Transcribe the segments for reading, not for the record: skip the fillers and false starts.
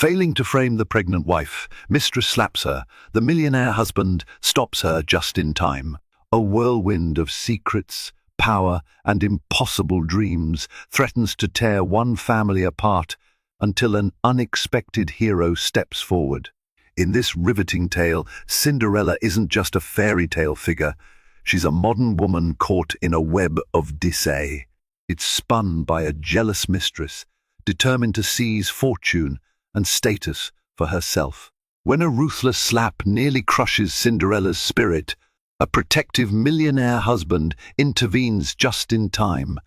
Failing to frame the pregnant wife, Mistress slaps her. The millionaire husband stops her just in time. A whirlwind of secrets, power, and impossible dreams threatens to tear one family apart until an unexpected hero steps forward. In this riveting tale, Cinderella isn't just a fairy tale figure. She's a modern woman caught in a web of decay. It's spun by a jealous mistress, determined to seize fortune and status for herself. When a ruthless slap nearly crushes Cinderella's spirit, a protective millionaire husband intervenes just in time.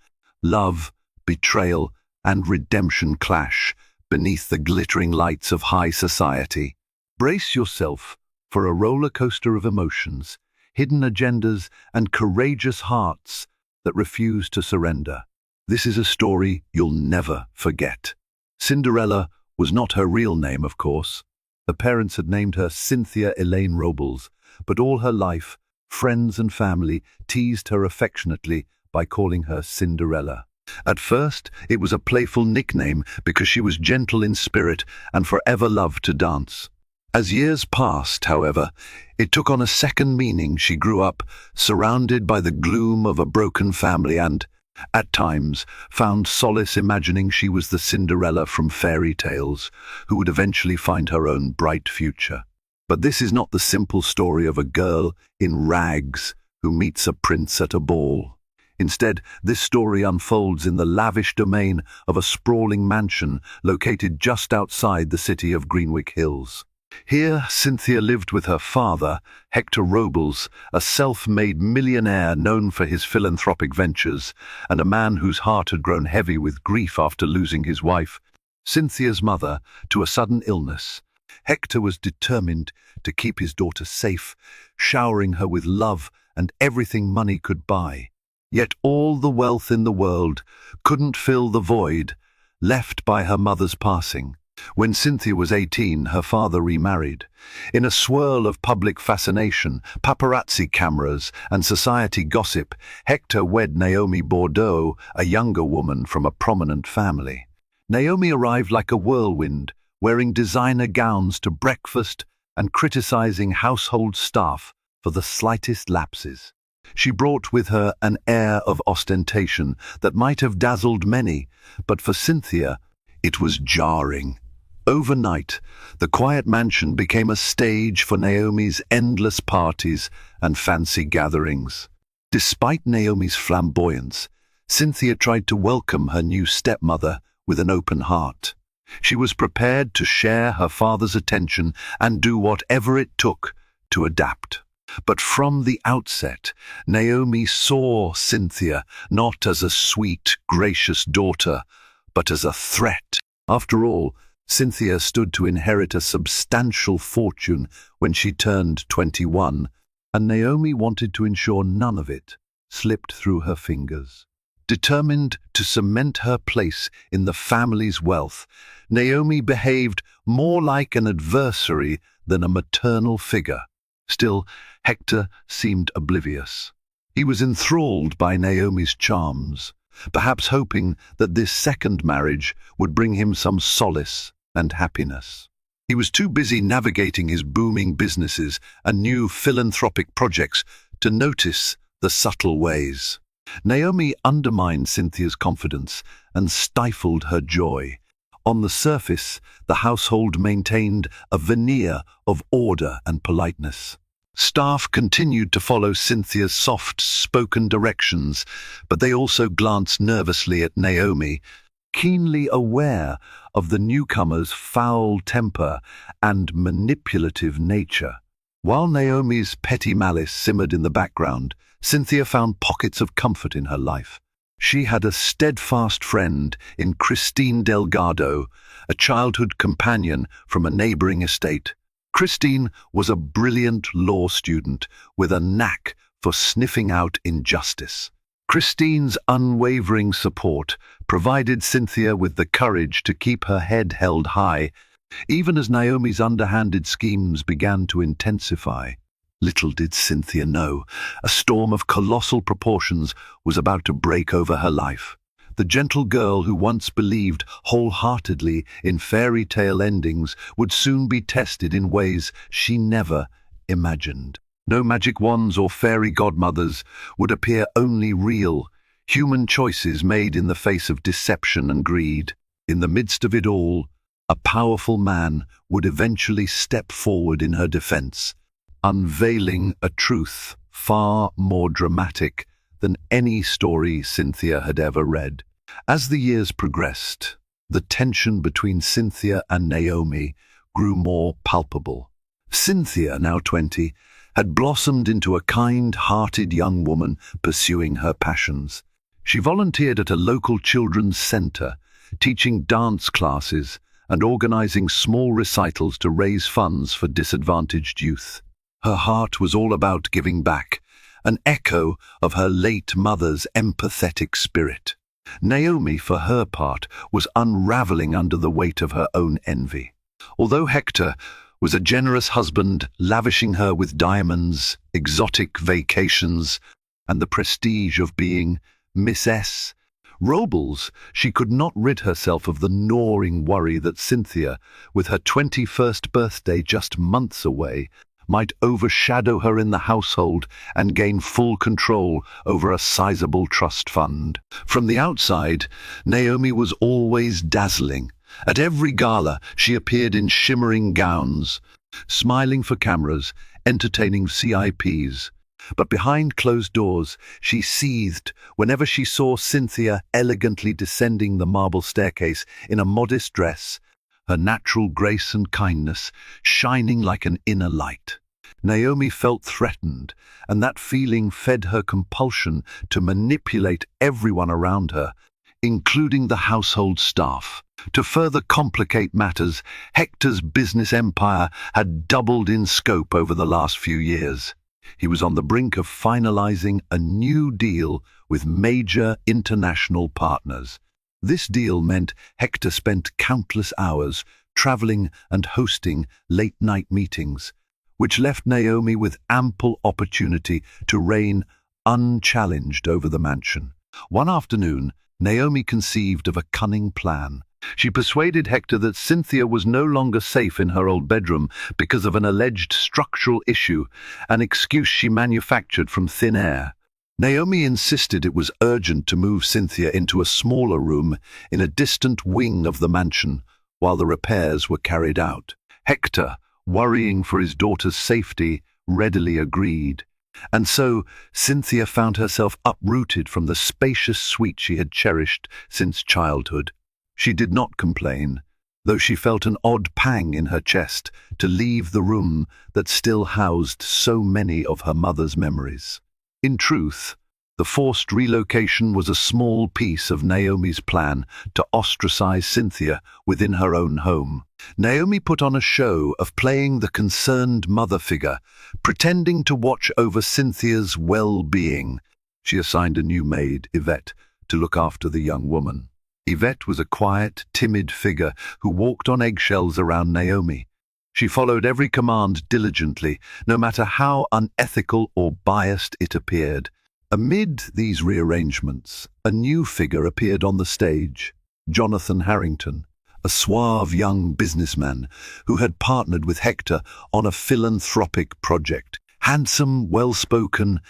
Love, betrayal, and redemption clash beneath the glittering lights of high society. Brace yourself for a roller coaster of emotions, hidden agendas, and courageous hearts that refuse to surrender. This is a story you'll never forget. Cinderella was not her real name, of course. Her parents had named her Cynthia Elaine Robles, but all her life, friends and family teased her affectionately by calling her Cinderella. At first, it was a playful nickname because she was gentle in spirit and forever loved to dance. As years passed, however, it took on a second meaning. She grew up surrounded by the gloom of a broken family and, at times, found solace imagining she was the Cinderella from fairy tales who would eventually find her own bright future. But this is not the simple story of a girl in rags who meets a prince at a ball. Instead, this story unfolds in the lavish domain of a sprawling mansion located just outside the city of Greenwich Hills. Here, Cynthia lived with her father, Hector Robles, a self-made millionaire known for his philanthropic ventures, and a man whose heart had grown heavy with grief after losing his wife, Cynthia's mother, to a sudden illness. Hector was determined to keep his daughter safe, showering her with love and everything money could buy. Yet all the wealth in the world couldn't fill the void left by her mother's passing. When Cynthia was 18, her father remarried. In a swirl of public fascination, paparazzi cameras, and society gossip, Hector wed Naomi Bordeaux, a younger woman from a prominent family. Naomi arrived like a whirlwind, wearing designer gowns to breakfast and criticizing household staff for the slightest lapses. She brought with her an air of ostentation that might have dazzled many, but for Cynthia, it was jarring. Overnight, the quiet mansion became a stage for Naomi's endless parties and fancy gatherings. Despite Naomi's flamboyance, Cynthia tried to welcome her new stepmother with an open heart. She was prepared to share her father's attention and do whatever it took to adapt. But from the outset, Naomi saw Cynthia not as a sweet, gracious daughter, but as a threat. After all, Cynthia stood to inherit a substantial fortune when she turned 21, and Naomi wanted to ensure none of it slipped through her fingers. Determined to cement her place in the family's wealth, Naomi behaved more like an adversary than a maternal figure. Still, Hector seemed oblivious. He was enthralled by Naomi's charms, perhaps hoping that this second marriage would bring him some solace and happiness. He was too busy navigating his booming businesses and new philanthropic projects to notice the subtle ways. Naomi undermined Cynthia's confidence and stifled her joy. On the surface, the household maintained a veneer of order and politeness. Staff continued to follow Cynthia's soft-spoken directions, but they also glanced nervously at Naomi, keenly aware of the newcomer's foul temper and manipulative nature. While Naomi's petty malice simmered in the background, Cynthia found pockets of comfort in her life. She had a steadfast friend in Christine Delgado, a childhood companion from a neighboring estate. Christine was a brilliant law student with a knack for sniffing out injustice. Christine's unwavering support provided Cynthia with the courage to keep her head held high, even as Naomi's underhanded schemes began to intensify. Little did Cynthia know, a storm of colossal proportions was about to break over her life. The gentle girl who once believed wholeheartedly in fairy tale endings would soon be tested in ways she never imagined. No magic wands or fairy godmothers would appear, only real, human choices made in the face of deception and greed. In the midst of it all, a powerful man would eventually step forward in her defense, unveiling a truth far more dramatic than any story Cynthia had ever read. As the years progressed, the tension between Cynthia and Naomi grew more palpable. Cynthia, now 20, had blossomed into a kind-hearted young woman pursuing her passions. She volunteered at a local children's center, teaching dance classes and organizing small recitals to raise funds for disadvantaged youth. Her heart was all about giving back, an echo of her late mother's empathetic spirit. Naomi, for her part, was unraveling under the weight of her own envy. Although Hector was a generous husband, lavishing her with diamonds, exotic vacations, and the prestige of being Mistress, Robles, she could not rid herself of the gnawing worry that Cynthia, with her 21st birthday just months away, might overshadow her in the household and gain full control over a sizable trust fund. From the outside, Naomi was always dazzling. At every gala, she appeared in shimmering gowns, smiling for cameras, entertaining CIPs. But behind closed doors, she seethed whenever she saw Cynthia elegantly descending the marble staircase in a modest dress, her natural grace and kindness shining like an inner light. Naomi felt threatened, and that feeling fed her compulsion to manipulate everyone around her, including the household staff. To further complicate matters, Hector's business empire had doubled in scope over the last few years. He was on the brink of finalizing a new deal with major international partners. This deal meant Hector spent countless hours traveling and hosting late-night meetings, which left Naomi with ample opportunity to reign unchallenged over the mansion. One afternoon, Naomi conceived of a cunning plan. She persuaded Hector that Cynthia was no longer safe in her old bedroom because of an alleged structural issue, an excuse she manufactured from thin air. Naomi insisted it was urgent to move Cynthia into a smaller room in a distant wing of the mansion while the repairs were carried out. Hector, worrying for his daughter's safety, readily agreed. And so Cynthia found herself uprooted from the spacious suite she had cherished since childhood. She did not complain, though she felt an odd pang in her chest to leave the room that still housed so many of her mother's memories. In truth, the forced relocation was a small piece of Naomi's plan to ostracize Cynthia within her own home. Naomi put on a show of playing the concerned mother figure, pretending to watch over Cynthia's well-being. She assigned a new maid, Yvette, to look after the young woman. Yvette was a quiet, timid figure who walked on eggshells around Naomi. She followed every command diligently, no matter how unethical or biased it appeared. Amid these rearrangements, a new figure appeared on the stage, Jonathan Harrington, a suave young businessman who had partnered with Hector on a philanthropic project. Handsome, well-spoken,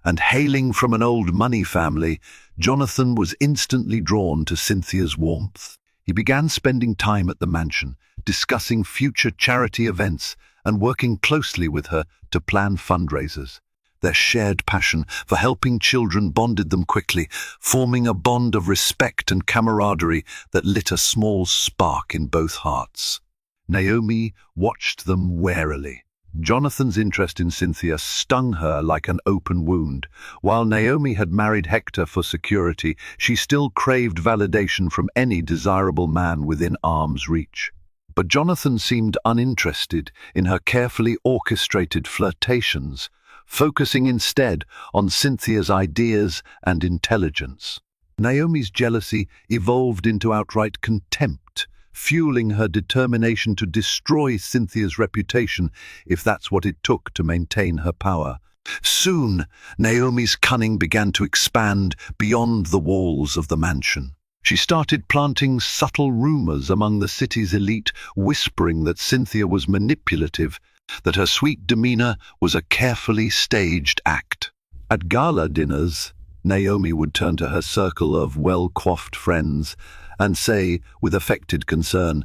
and hailing from an old money family, Jonathan was instantly drawn to Cynthia's warmth. He began spending time at the mansion, discussing future charity events and working closely with her to plan fundraisers. Their shared passion for helping children bonded them quickly, forming a bond of respect and camaraderie that lit a small spark in both hearts. Naomi watched them warily. Jonathan's interest in Cynthia stung her like an open wound. While Naomi had married Hector for security, she still craved validation from any desirable man within arm's reach. But Jonathan seemed uninterested in her carefully orchestrated flirtations, focusing instead on Cynthia's ideas and intelligence. Naomi's jealousy evolved into outright contempt, fueling her determination to destroy Cynthia's reputation if that's what it took to maintain her power. Soon, Naomi's cunning began to expand beyond the walls of the mansion. She started planting subtle rumors among the city's elite, whispering that Cynthia was manipulative, that her sweet demeanor was a carefully staged act. At gala dinners, Naomi would turn to her circle of well-coiffed friends and say, with affected concern,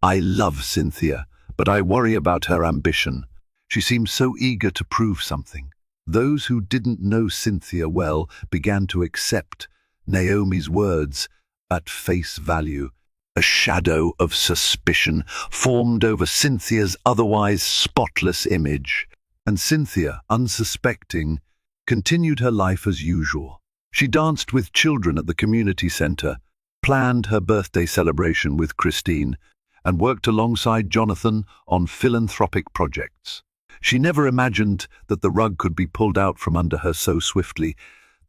"I love Cynthia, but I worry about her ambition. She seems so eager to prove something." Those who didn't know Cynthia well began to accept Naomi's words at face value. A shadow of suspicion formed over Cynthia's otherwise spotless image, and Cynthia, unsuspecting, continued her life as usual. She danced with children at the community center, planned her birthday celebration with Christine, and worked alongside Jonathan on philanthropic projects. She never imagined that the rug could be pulled out from under her so swiftly,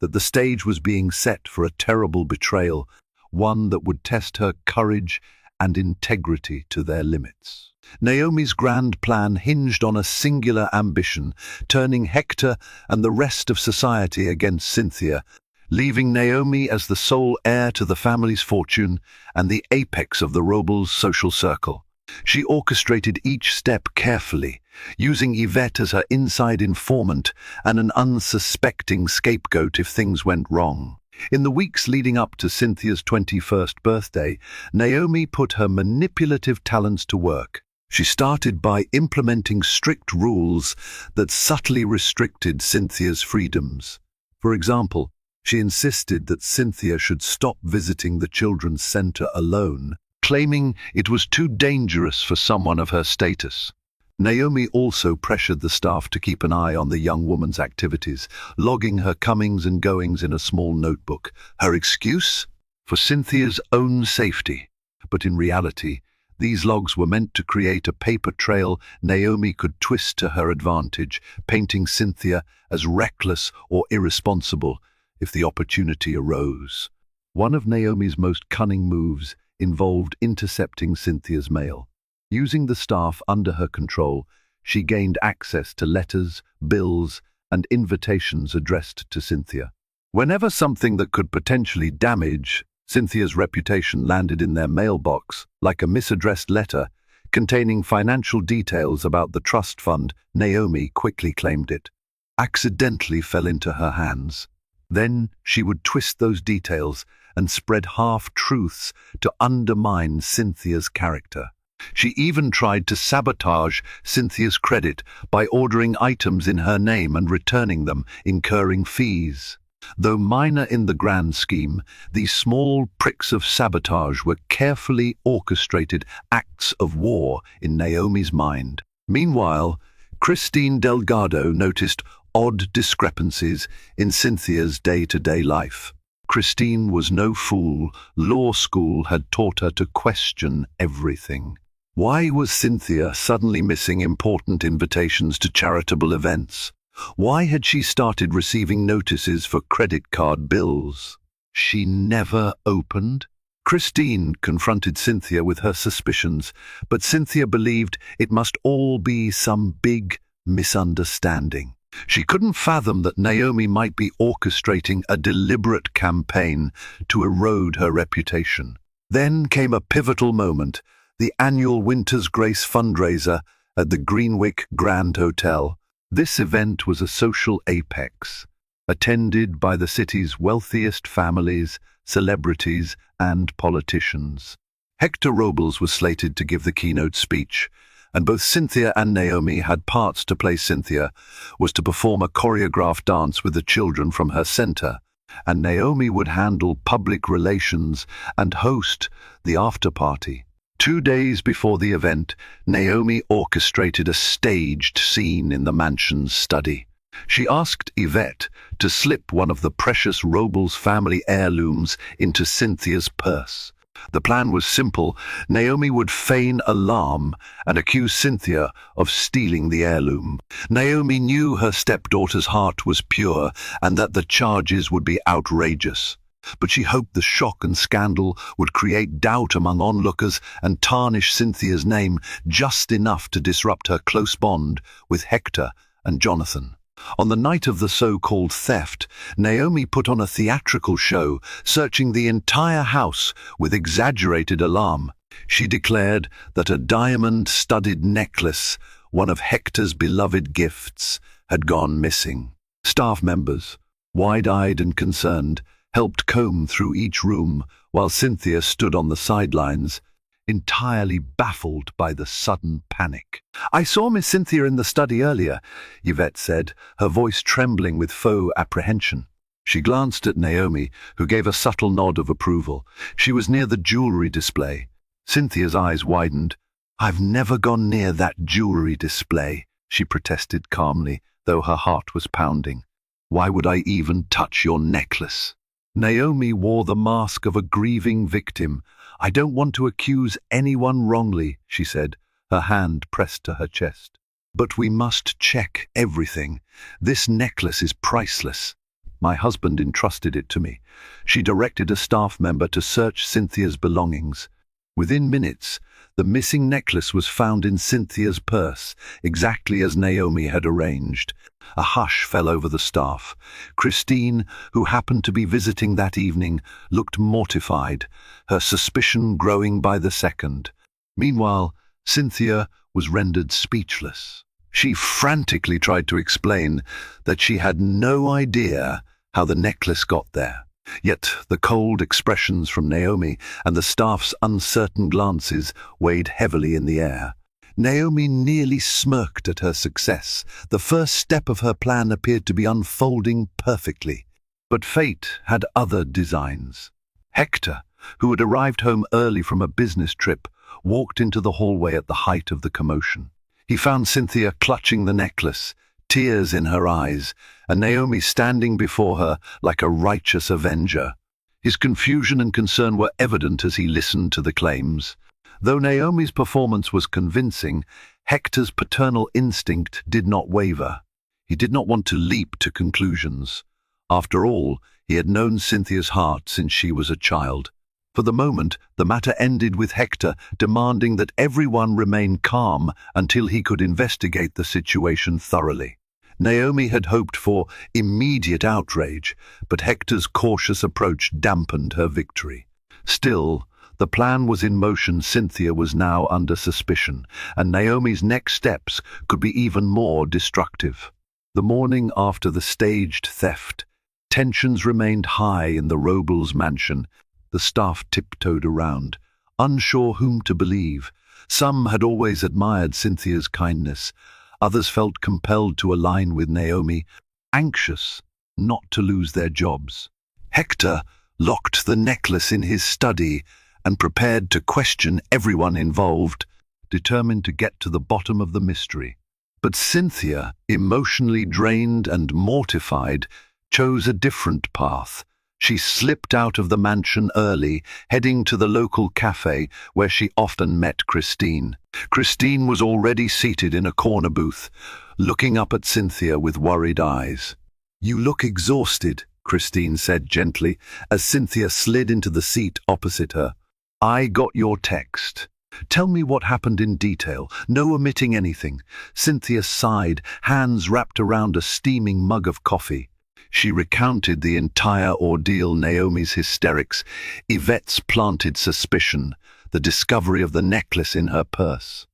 that the stage was being set for a terrible betrayal, one that would test her courage and integrity to their limits. Naomi's grand plan hinged on a singular ambition, turning Hector and the rest of society against Cynthia, leaving Naomi as the sole heir to the family's fortune and the apex of the Robles' social circle. She orchestrated each step carefully, using Yvette as her inside informant and an unsuspecting scapegoat if things went wrong. In the weeks leading up to Cynthia's 21st birthday, Naomi put her manipulative talents to work. She started by implementing strict rules that subtly restricted Cynthia's freedoms. For example, she insisted that Cynthia should stop visiting the children's center alone, claiming it was too dangerous for someone of her status. Naomi also pressured the staff to keep an eye on the young woman's activities, logging her comings and goings in a small notebook. Her excuse? For Cynthia's own safety. But in reality, these logs were meant to create a paper trail Naomi could twist to her advantage, painting Cynthia as reckless or irresponsible if the opportunity arose. One of Naomi's most cunning moves involved intercepting Cynthia's mail. Using the staff under her control, she gained access to letters, bills, and invitations addressed to Cynthia. Whenever something that could potentially damage Cynthia's reputation landed in their mailbox, like a misaddressed letter containing financial details about the trust fund, Naomi quickly claimed it. Accidentally fell into her hands. Then she would twist those details and spread half-truths to undermine Cynthia's character. She even tried to sabotage Cynthia's credit by ordering items in her name and returning them, incurring fees. Though minor in the grand scheme, these small pricks of sabotage were carefully orchestrated acts of war in Naomi's mind. Meanwhile, Christine Delgado noticed odd discrepancies in Cynthia's day-to-day life. Christine was no fool. Law school had taught her to question everything. Why was Cynthia suddenly missing important invitations to charitable events? Why had she started receiving notices for credit card bills she never opened? Christine confronted Cynthia with her suspicions, but Cynthia believed it must all be some big misunderstanding. She couldn't fathom that Naomi might be orchestrating a deliberate campaign to erode her reputation. Then came a pivotal moment, the annual Winter's Grace fundraiser at the Greenwick Grand Hotel. This event was a social apex, attended by the city's wealthiest families, celebrities, and politicians. Hector Robles was slated to give the keynote speech, and both Cynthia and Naomi had parts to play. Cynthia was to perform a choreographed dance with the children from her center, and Naomi would handle public relations and host the after-party. 2 days before the event, Naomi orchestrated a staged scene in the mansion's study. She asked Yvette to slip one of the precious Robles family heirlooms into Cynthia's purse. The plan was simple. Naomi would feign alarm and accuse Cynthia of stealing the heirloom. Naomi knew her stepdaughter's heart was pure and that the charges would be outrageous. But she hoped the shock and scandal would create doubt among onlookers and tarnish Cynthia's name just enough to disrupt her close bond with Hector and Jonathan. On the night of the so-called theft, Naomi put on a theatrical show, searching the entire house with exaggerated alarm. She declared that a diamond-studded necklace, one of Hector's beloved gifts, had gone missing. Staff members, wide-eyed and concerned, helped comb through each room while Cynthia stood on the sidelines, entirely baffled by the sudden panic. "I saw Miss Cynthia in the study earlier," Yvette said, her voice trembling with faux apprehension. She glanced at Naomi, who gave a subtle nod of approval. She was near the jewelry display. Cynthia's eyes widened. "I've never gone near that jewelry display," she protested calmly, though her heart was pounding. "Why would I even touch your necklace?" Naomi wore the mask of a grieving victim. "I don't want to accuse anyone wrongly," she said, her hand pressed to her chest. "But we must check everything. This necklace is priceless. My husband entrusted it to me." She directed a staff member to search Cynthia's belongings. Within minutes, the missing necklace was found in Cynthia's purse, exactly as Naomi had arranged. A hush fell over the staff. Christine, who happened to be visiting that evening, looked mortified, her suspicion growing by the second. Meanwhile, Cynthia was rendered speechless. She frantically tried to explain that she had no idea how the necklace got there. Yet the cold expressions from Naomi and the staff's uncertain glances weighed heavily in the air. Naomi nearly smirked at her success. The first step of her plan appeared to be unfolding perfectly. But fate had other designs. Hector, who had arrived home early from a business trip, walked into the hallway at the height of the commotion. He found Cynthia clutching the necklace, tears in her eyes, and Naomi standing before her like a righteous avenger. His confusion and concern were evident as he listened to the claims. Though Naomi's performance was convincing, Hector's paternal instinct did not waver. He did not want to leap to conclusions. After all, he had known Cynthia's heart since she was a child. For the moment, the matter ended with Hector demanding that everyone remain calm until he could investigate the situation thoroughly. Naomi had hoped for immediate outrage, but Hector's cautious approach dampened her victory. Still, the plan was in motion. Cynthia was now under suspicion, and Naomi's next steps could be even more destructive. The morning after the staged theft, tensions remained high in the Robles mansion. The staff tiptoed around, unsure whom to believe. Some had always admired Cynthia's kindness. Others felt compelled to align with Naomi, anxious not to lose their jobs. Hector locked the necklace in his study and prepared to question everyone involved, determined to get to the bottom of the mystery. But Cynthia, emotionally drained and mortified, chose a different path. She slipped out of the mansion early, heading to the local cafe where she often met Christine. Christine was already seated in a corner booth, looking up at Cynthia with worried eyes. "You look exhausted," Christine said gently, as Cynthia slid into the seat opposite her. "I got your text. Tell me what happened in detail, no omitting anything." Cynthia sighed, hands wrapped around a steaming mug of coffee. She recounted the entire ordeal: Naomi's hysterics, Yvette's planted suspicion, the discovery of the necklace in her purse.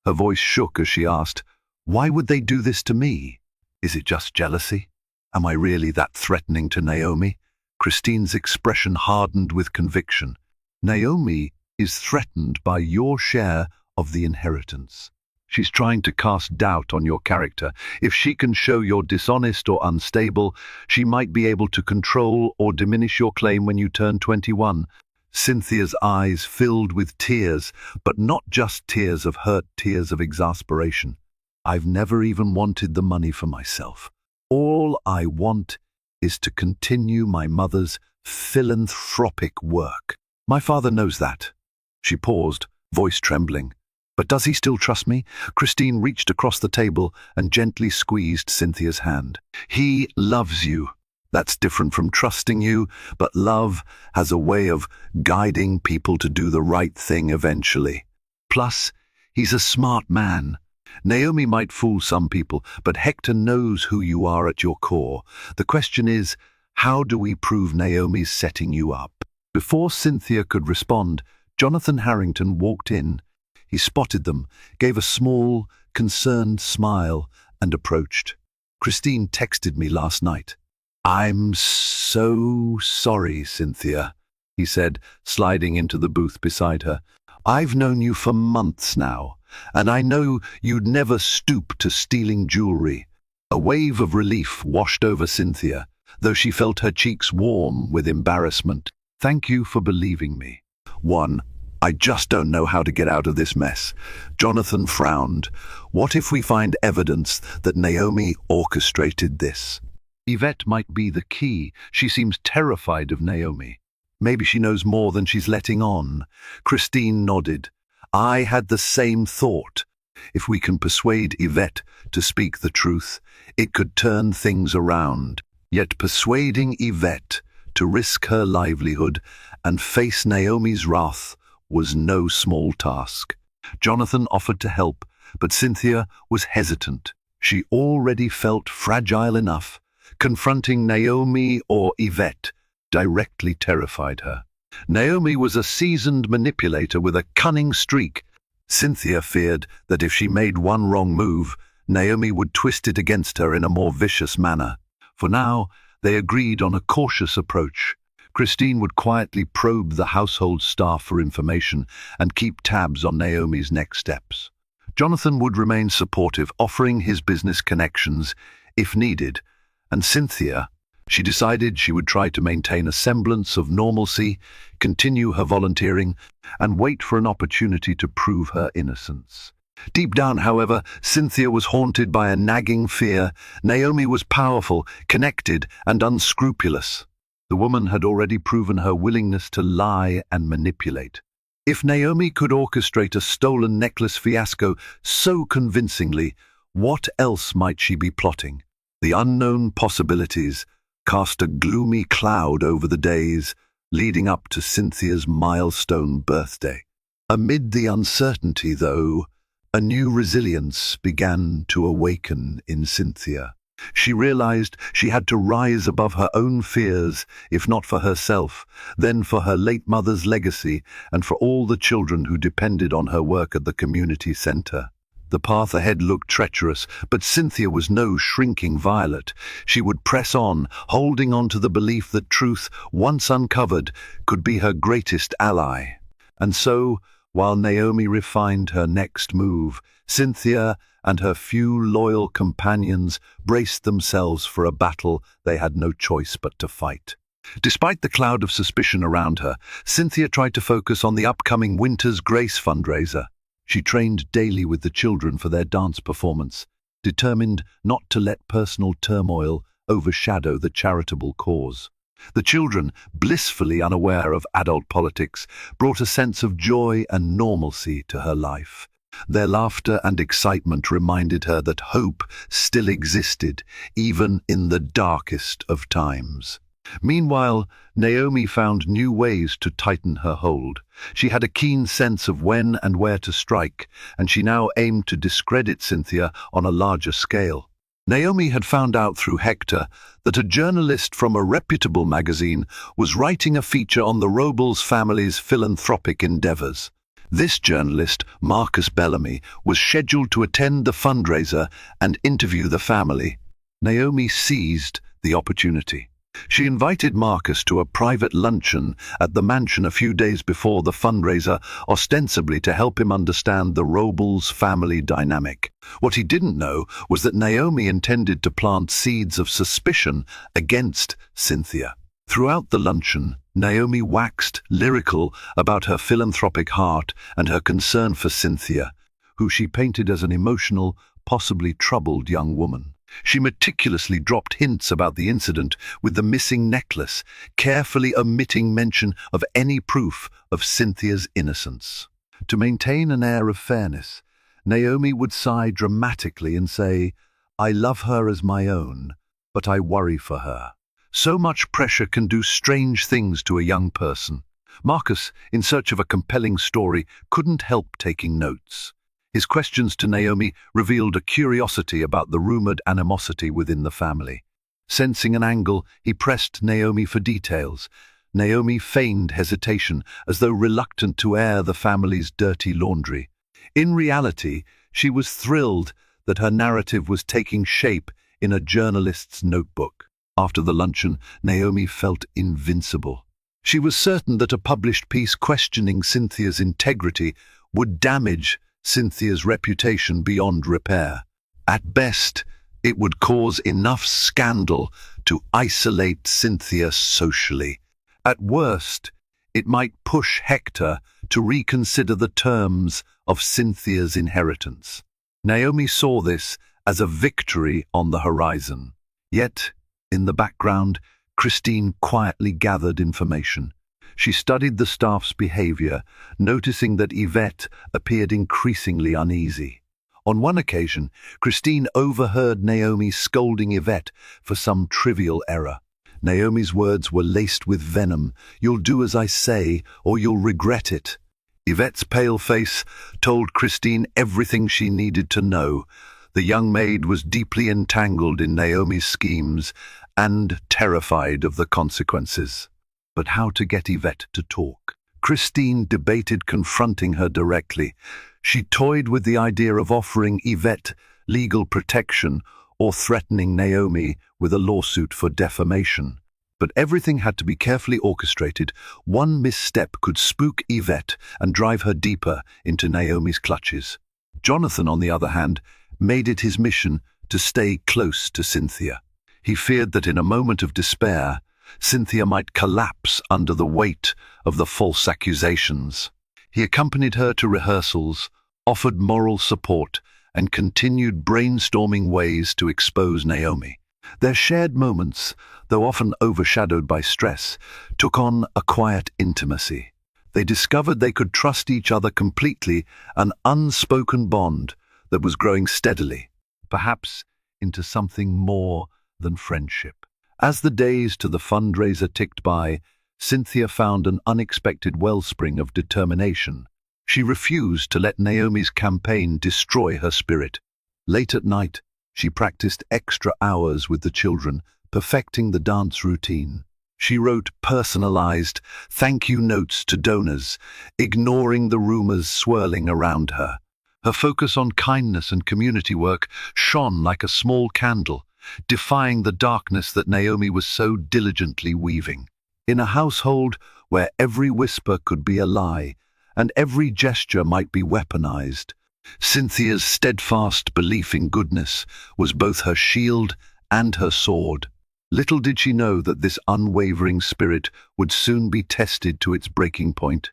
Her voice shook as she asked, "Why would they do this to me? Is it just jealousy? Am I really that threatening to Naomi?" Christine's expression hardened with conviction. "Naomi is threatened by your share of the inheritance. She's trying to cast doubt on your character. If she can show you're dishonest or unstable, she might be able to control or diminish your claim when you turn 21. Cynthia's eyes filled with tears, but not just tears of hurt, tears of exasperation. "I've never even wanted the money for myself. All I want is to continue my mother's philanthropic work. My father knows that." She paused, voice trembling. "But does he still trust me?" Christine reached across the table and gently squeezed Cynthia's hand. "He loves you. That's different from trusting you, but love has a way of guiding people to do the right thing eventually. Plus, he's a smart man. Naomi might fool some people, but Hector knows who you are at your core. The question is, how do we prove Naomi's setting you up? Before Cynthia could respond, Jonathan Harrington walked in. He spotted them, gave a small, concerned smile, and approached. "Christine texted me last night." "I'm so sorry, Cynthia," he said, sliding into the booth beside her. "I've known you for months now, and I know you'd never stoop to stealing jewelry." A wave of relief washed over Cynthia, though she felt her cheeks warm with embarrassment. "Thank you for believing me." "One, I just don't know how to get out of this mess." Jonathan frowned. "What if we find evidence that Naomi orchestrated this?" Yvette might be the key. She seems terrified of Naomi. Maybe she knows more than she's letting on. Christine nodded. "I had the same thought. If we can persuade Yvette to speak the truth, it could turn things around." Yet persuading Yvette to risk her livelihood and face Naomi's wrath was no small task. Jonathan offered to help, but Cynthia was hesitant. She already felt fragile enough. Confronting Naomi or Yvette directly terrified her. Naomi was a seasoned manipulator with a cunning streak. Cynthia feared that if she made one wrong move, Naomi would twist it against her in a more vicious manner. For now, they agreed on a cautious approach. Christine would quietly probe the household staff for information and keep tabs on Naomi's next steps. Jonathan would remain supportive, offering his business connections if needed, and Cynthia, she decided she would try to maintain a semblance of normalcy, continue her volunteering, and wait for an opportunity to prove her innocence. Deep down, however, Cynthia was haunted by a nagging fear. Naomi was powerful, connected, and unscrupulous. The woman had already proven her willingness to lie and manipulate. If Naomi could orchestrate a stolen necklace fiasco so convincingly, what else might she be plotting? The unknown possibilities cast a gloomy cloud over the days leading up to Cynthia's milestone birthday. Amid the uncertainty, though, a new resilience began to awaken in Cynthia. She realized she had to rise above her own fears, if not for herself, then for her late mother's legacy and for all the children who depended on her work at the community center. The path ahead looked treacherous, but Cynthia was no shrinking violet. She would press on, holding on to the belief that truth, once uncovered, could be her greatest ally. And so, while Naomi refined her next move, Cynthia and her few loyal companions braced themselves for a battle they had no choice but to fight. Despite the cloud of suspicion around her, Cynthia tried to focus on the upcoming Winter's Grace fundraiser. She trained daily with the children for their dance performance, determined not to let personal turmoil overshadow the charitable cause. The children, blissfully unaware of adult politics, brought a sense of joy and normalcy to her life. Their laughter and excitement reminded her that hope still existed, even in the darkest of times. Meanwhile, Naomi found new ways to tighten her hold. She had a keen sense of when and where to strike, and she now aimed to discredit Cynthia on a larger scale. Naomi had found out through Hector that a journalist from a reputable magazine was writing a feature on the Robles family's philanthropic endeavors. This journalist, Marcus Bellamy, was scheduled to attend the fundraiser and interview the family. Naomi seized the opportunity. She invited Marcus to a private luncheon at the mansion a few days before the fundraiser, ostensibly to help him understand the Robles family dynamic. What he didn't know was that Naomi intended to plant seeds of suspicion against Cynthia. Throughout the luncheon, Naomi waxed lyrical about her philanthropic heart and her concern for Cynthia, who she painted as an emotional, possibly troubled young woman. She meticulously dropped hints about the incident with the missing necklace, carefully omitting mention of any proof of Cynthia's innocence. To maintain an air of fairness, Naomi would sigh dramatically and say, "I love her as my own, but I worry for her." So much pressure can do strange things to a young person. Marcus, in search of a compelling story, couldn't help taking notes. His questions to Naomi revealed a curiosity about the rumored animosity within the family. Sensing an angle, he pressed Naomi for details. Naomi feigned hesitation, as though reluctant to air the family's dirty laundry. In reality, she was thrilled that her narrative was taking shape in a journalist's notebook. After the luncheon, Naomi felt invincible. She was certain that a published piece questioning Cynthia's integrity would damage Cynthia's reputation beyond repair. At best, it would cause enough scandal to isolate Cynthia socially. At worst, it might push Hector to reconsider the terms of Cynthia's inheritance. Naomi saw this as a victory on the horizon. Yet, in the background, Christine quietly gathered information. She studied the staff's behavior, noticing that Yvette appeared increasingly uneasy. On one occasion, Christine overheard Naomi scolding Yvette for some trivial error. Naomi's words were laced with venom. "You'll do as I say, or you'll regret it." Yvette's pale face told Christine everything she needed to know. The young maid was deeply entangled in Naomi's schemes and terrified of the consequences. But how to get Yvette to talk? Christine debated confronting her directly. She toyed with the idea of offering Yvette legal protection or threatening Naomi with a lawsuit for defamation. But everything had to be carefully orchestrated. One misstep could spook Yvette and drive her deeper into Naomi's clutches. Jonathan, on the other hand, made it his mission to stay close to Cynthia. He feared that in a moment of despair, Cynthia might collapse under the weight of the false accusations. He accompanied her to rehearsals, offered moral support, and continued brainstorming ways to expose Naomi. Their shared moments, though often overshadowed by stress, took on a quiet intimacy. They discovered they could trust each other completely, an unspoken bond that was growing steadily, perhaps into something more than friendship. As the days to the fundraiser ticked by, Cynthia found an unexpected wellspring of determination. She refused to let Naomi's campaign destroy her spirit. Late at night, she practiced extra hours with the children, perfecting the dance routine. She wrote personalized thank you notes to donors, ignoring the rumors swirling around her. Her focus on kindness and community work shone like a small candle, defying the darkness that Naomi was so diligently weaving. In a household where every whisper could be a lie and every gesture might be weaponized, Cynthia's steadfast belief in goodness was both her shield and her sword. Little did she know that this unwavering spirit would soon be tested to its breaking point,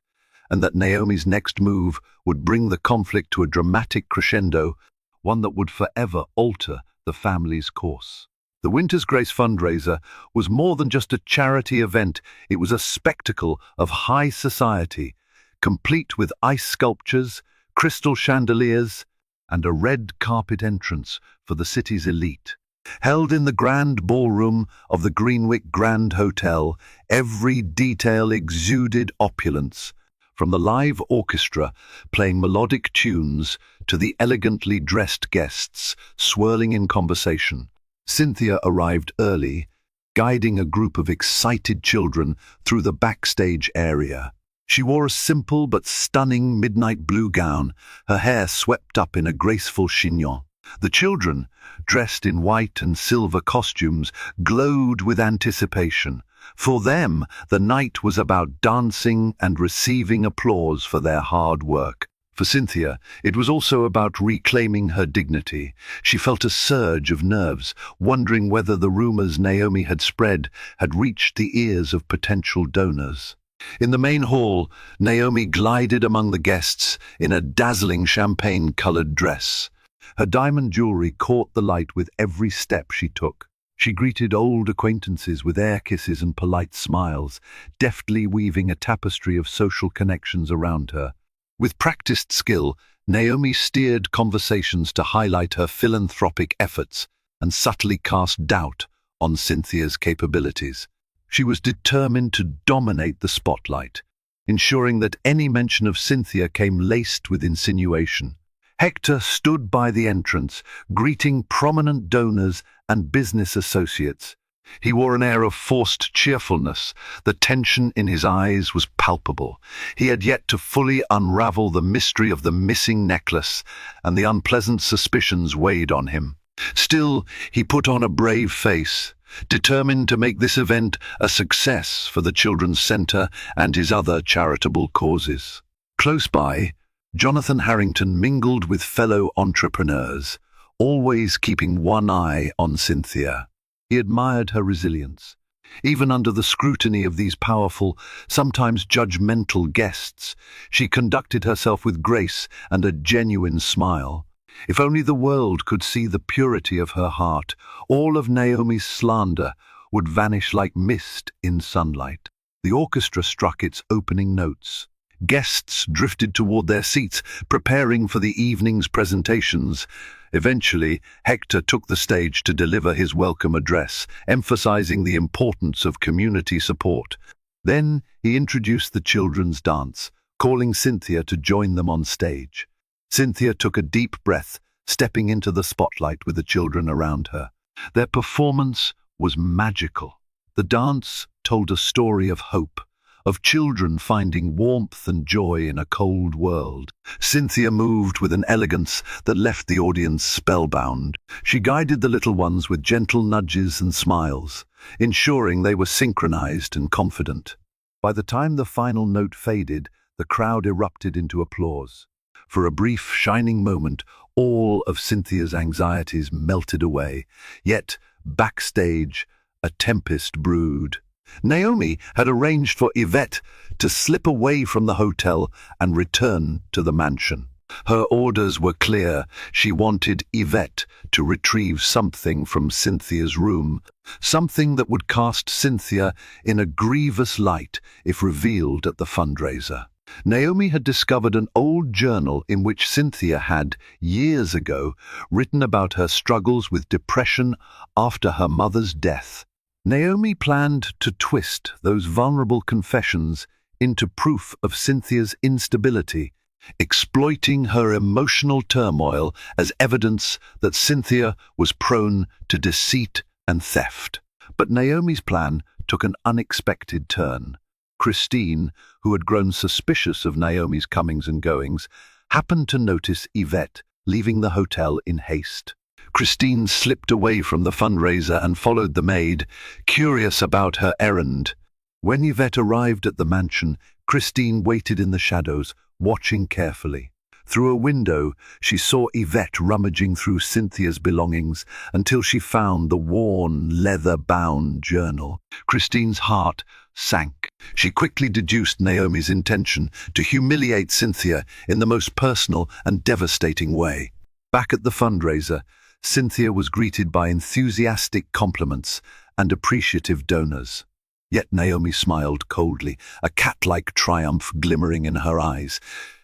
and that Naomi's next move would bring the conflict to a dramatic crescendo, one that would forever alter the family's course. The Winter's Grace fundraiser was more than just a charity event. It was a spectacle of high society, complete with ice sculptures, crystal chandeliers, and a red carpet entrance for the city's elite. Held in the grand ballroom of the Greenwick Grand Hotel, every detail exuded opulence, from the live orchestra playing melodic tunes to the elegantly dressed guests swirling in conversation. Cynthia arrived early, guiding a group of excited children through the backstage area. She wore a simple but stunning midnight blue gown, her hair swept up in a graceful chignon. The children, dressed in white and silver costumes, glowed with anticipation. For them, the night was about dancing and receiving applause for their hard work. For Cynthia, it was also about reclaiming her dignity. She felt a surge of nerves, wondering whether the rumors Naomi had spread had reached the ears of potential donors. In the main hall, Naomi glided among the guests in a dazzling champagne-colored dress. Her diamond jewelry caught the light with every step she took. She greeted old acquaintances with air kisses and polite smiles, deftly weaving a tapestry of social connections around her. With practiced skill, Naomi steered conversations to highlight her philanthropic efforts and subtly cast doubt on Cynthia's capabilities. She was determined to dominate the spotlight, ensuring that any mention of Cynthia came laced with insinuation. Hector stood by the entrance, greeting prominent donors and business associates. He wore an air of forced cheerfulness. The tension in his eyes was palpable. He had yet to fully unravel the mystery of the missing necklace, and the unpleasant suspicions weighed on him. Still, he put on a brave face, determined to make this event a success for the Children's Center and his other charitable causes. Close by, Jonathan Harrington mingled with fellow entrepreneurs, always keeping one eye on Cynthia. He admired her resilience. Even under the scrutiny of these powerful, sometimes judgmental guests, she conducted herself with grace and a genuine smile. If only the world could see the purity of her heart, all of Naomi's slander would vanish like mist in sunlight. The orchestra struck its opening notes. Guests drifted toward their seats, preparing for the evening's presentations. Eventually, Hector took the stage to deliver his welcome address, emphasizing the importance of community support. Then he introduced the children's dance, calling Cynthia to join them on stage. Cynthia took a deep breath, stepping into the spotlight with the children around her. Their performance was magical. The dance told a story of hope, of children finding warmth and joy in a cold world. Cynthia moved with an elegance that left the audience spellbound. She guided the little ones with gentle nudges and smiles, ensuring they were synchronized and confident. By the time the final note faded, the crowd erupted into applause. For a brief, shining moment, all of Cynthia's anxieties melted away. Yet, backstage, a tempest brewed. Naomi had arranged for Yvette to slip away from the hotel and return to the mansion. Her orders were clear. She wanted Yvette to retrieve something from Cynthia's room, something that would cast Cynthia in a grievous light if revealed at the fundraiser. Naomi had discovered an old journal in which Cynthia had, years ago, written about her struggles with depression after her mother's death. Naomi planned to twist those vulnerable confessions into proof of Cynthia's instability, exploiting her emotional turmoil as evidence that Cynthia was prone to deceit and theft. But Naomi's plan took an unexpected turn. Christine, who had grown suspicious of Naomi's comings and goings, happened to notice Yvette leaving the hotel in haste. Christine slipped away from the fundraiser and followed the maid, curious about her errand. When Yvette arrived at the mansion, Christine waited in the shadows, watching carefully. Through a window, she saw Yvette rummaging through Cynthia's belongings until she found the worn, leather-bound journal. Christine's heart sank. She quickly deduced Naomi's intention to humiliate Cynthia in the most personal and devastating way. Back at the fundraiser, Cynthia was greeted by enthusiastic compliments and appreciative donors. Yet Naomi smiled coldly, a cat-like triumph glimmering in her eyes.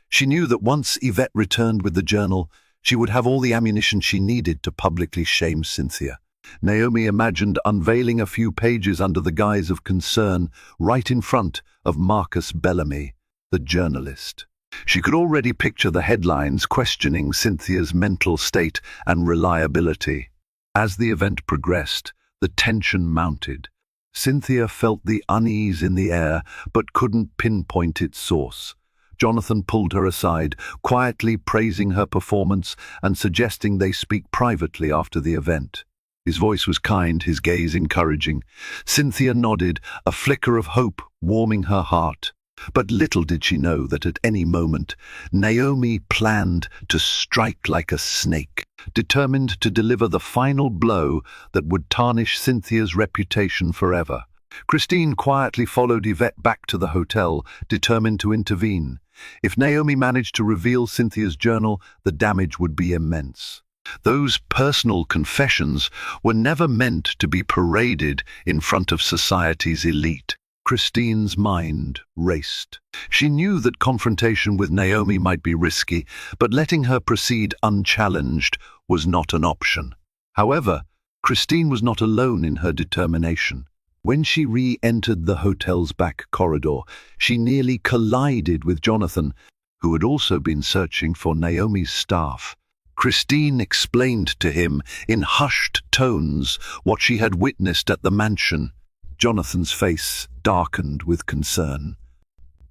She knew that once Yvette returned with the journal, she would have all the ammunition she needed to publicly shame Cynthia. Naomi imagined unveiling a few pages under the guise of concern right in front of Marcus Bellamy, the journalist. She could already picture the headlines questioning Cynthia's mental state and reliability. As the event progressed, the tension mounted. Cynthia felt the unease in the air, but couldn't pinpoint its source. Jonathan pulled her aside, quietly praising her performance and suggesting they speak privately after the event. His voice was kind, his gaze encouraging. Cynthia nodded, a flicker of hope warming her heart. But little did she know that at any moment, Naomi planned to strike like a snake, determined to deliver the final blow that would tarnish Cynthia's reputation forever. Christine quietly followed Yvette back to the hotel, determined to intervene. If Naomi managed to reveal Cynthia's journal, the damage would be immense. Those personal confessions were never meant to be paraded in front of society's elite. Christine's mind raced. She knew that confrontation with Naomi might be risky, but letting her proceed unchallenged was not an option. However, Christine was not alone in her determination. When she re-entered the hotel's back corridor, she nearly collided with Jonathan. who had also been searching for Naomi's staff. Christine explained to him in hushed tones what she had witnessed at the mansion. Jonathan's face darkened with concern.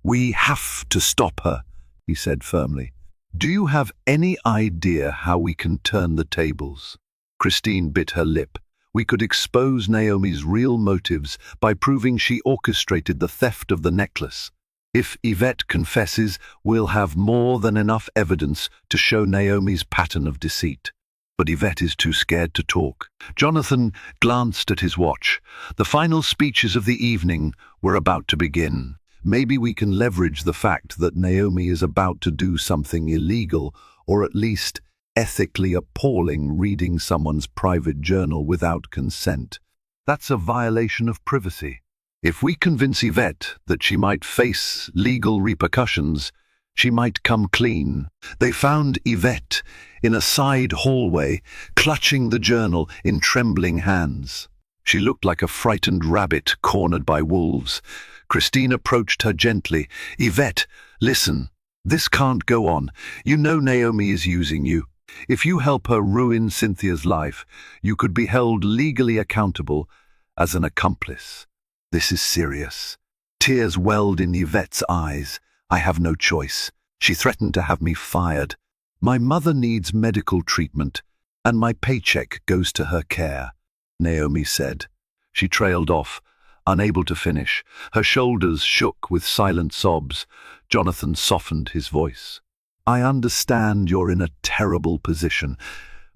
"We have to stop her," he said firmly. "Do you have any idea how we can turn the tables?" Christine bit her lip. "We could expose Naomi's real motives by proving she orchestrated the theft of the necklace. If Yvette confesses, we'll have more than enough evidence to show Naomi's pattern of deceit." But Yvette is too scared to talk. Jonathan glanced at his watch. The final speeches of the evening were about to begin. "Maybe we can leverage the fact that Naomi is about to do something illegal, or at least ethically appalling, reading someone's private journal without consent. That's a violation of privacy. If we convince Yvette that she might face legal repercussions, she might come clean." They found Yvette in a side hallway, clutching the journal in trembling hands. She looked like a frightened rabbit cornered by wolves. Christine approached her gently. "Yvette, listen. This can't go on. You know Naomi is using you. If you help her ruin Cynthia's life, you could be held legally accountable as an accomplice. This is serious." Tears welled in Yvette's eyes. "I have no choice. She threatened to have me fired. My mother needs medical treatment, and my paycheck goes to her care," Naomi said. She trailed off, unable to finish. Her shoulders shook with silent sobs. Jonathan softened his voice. "I understand you're in a terrible position,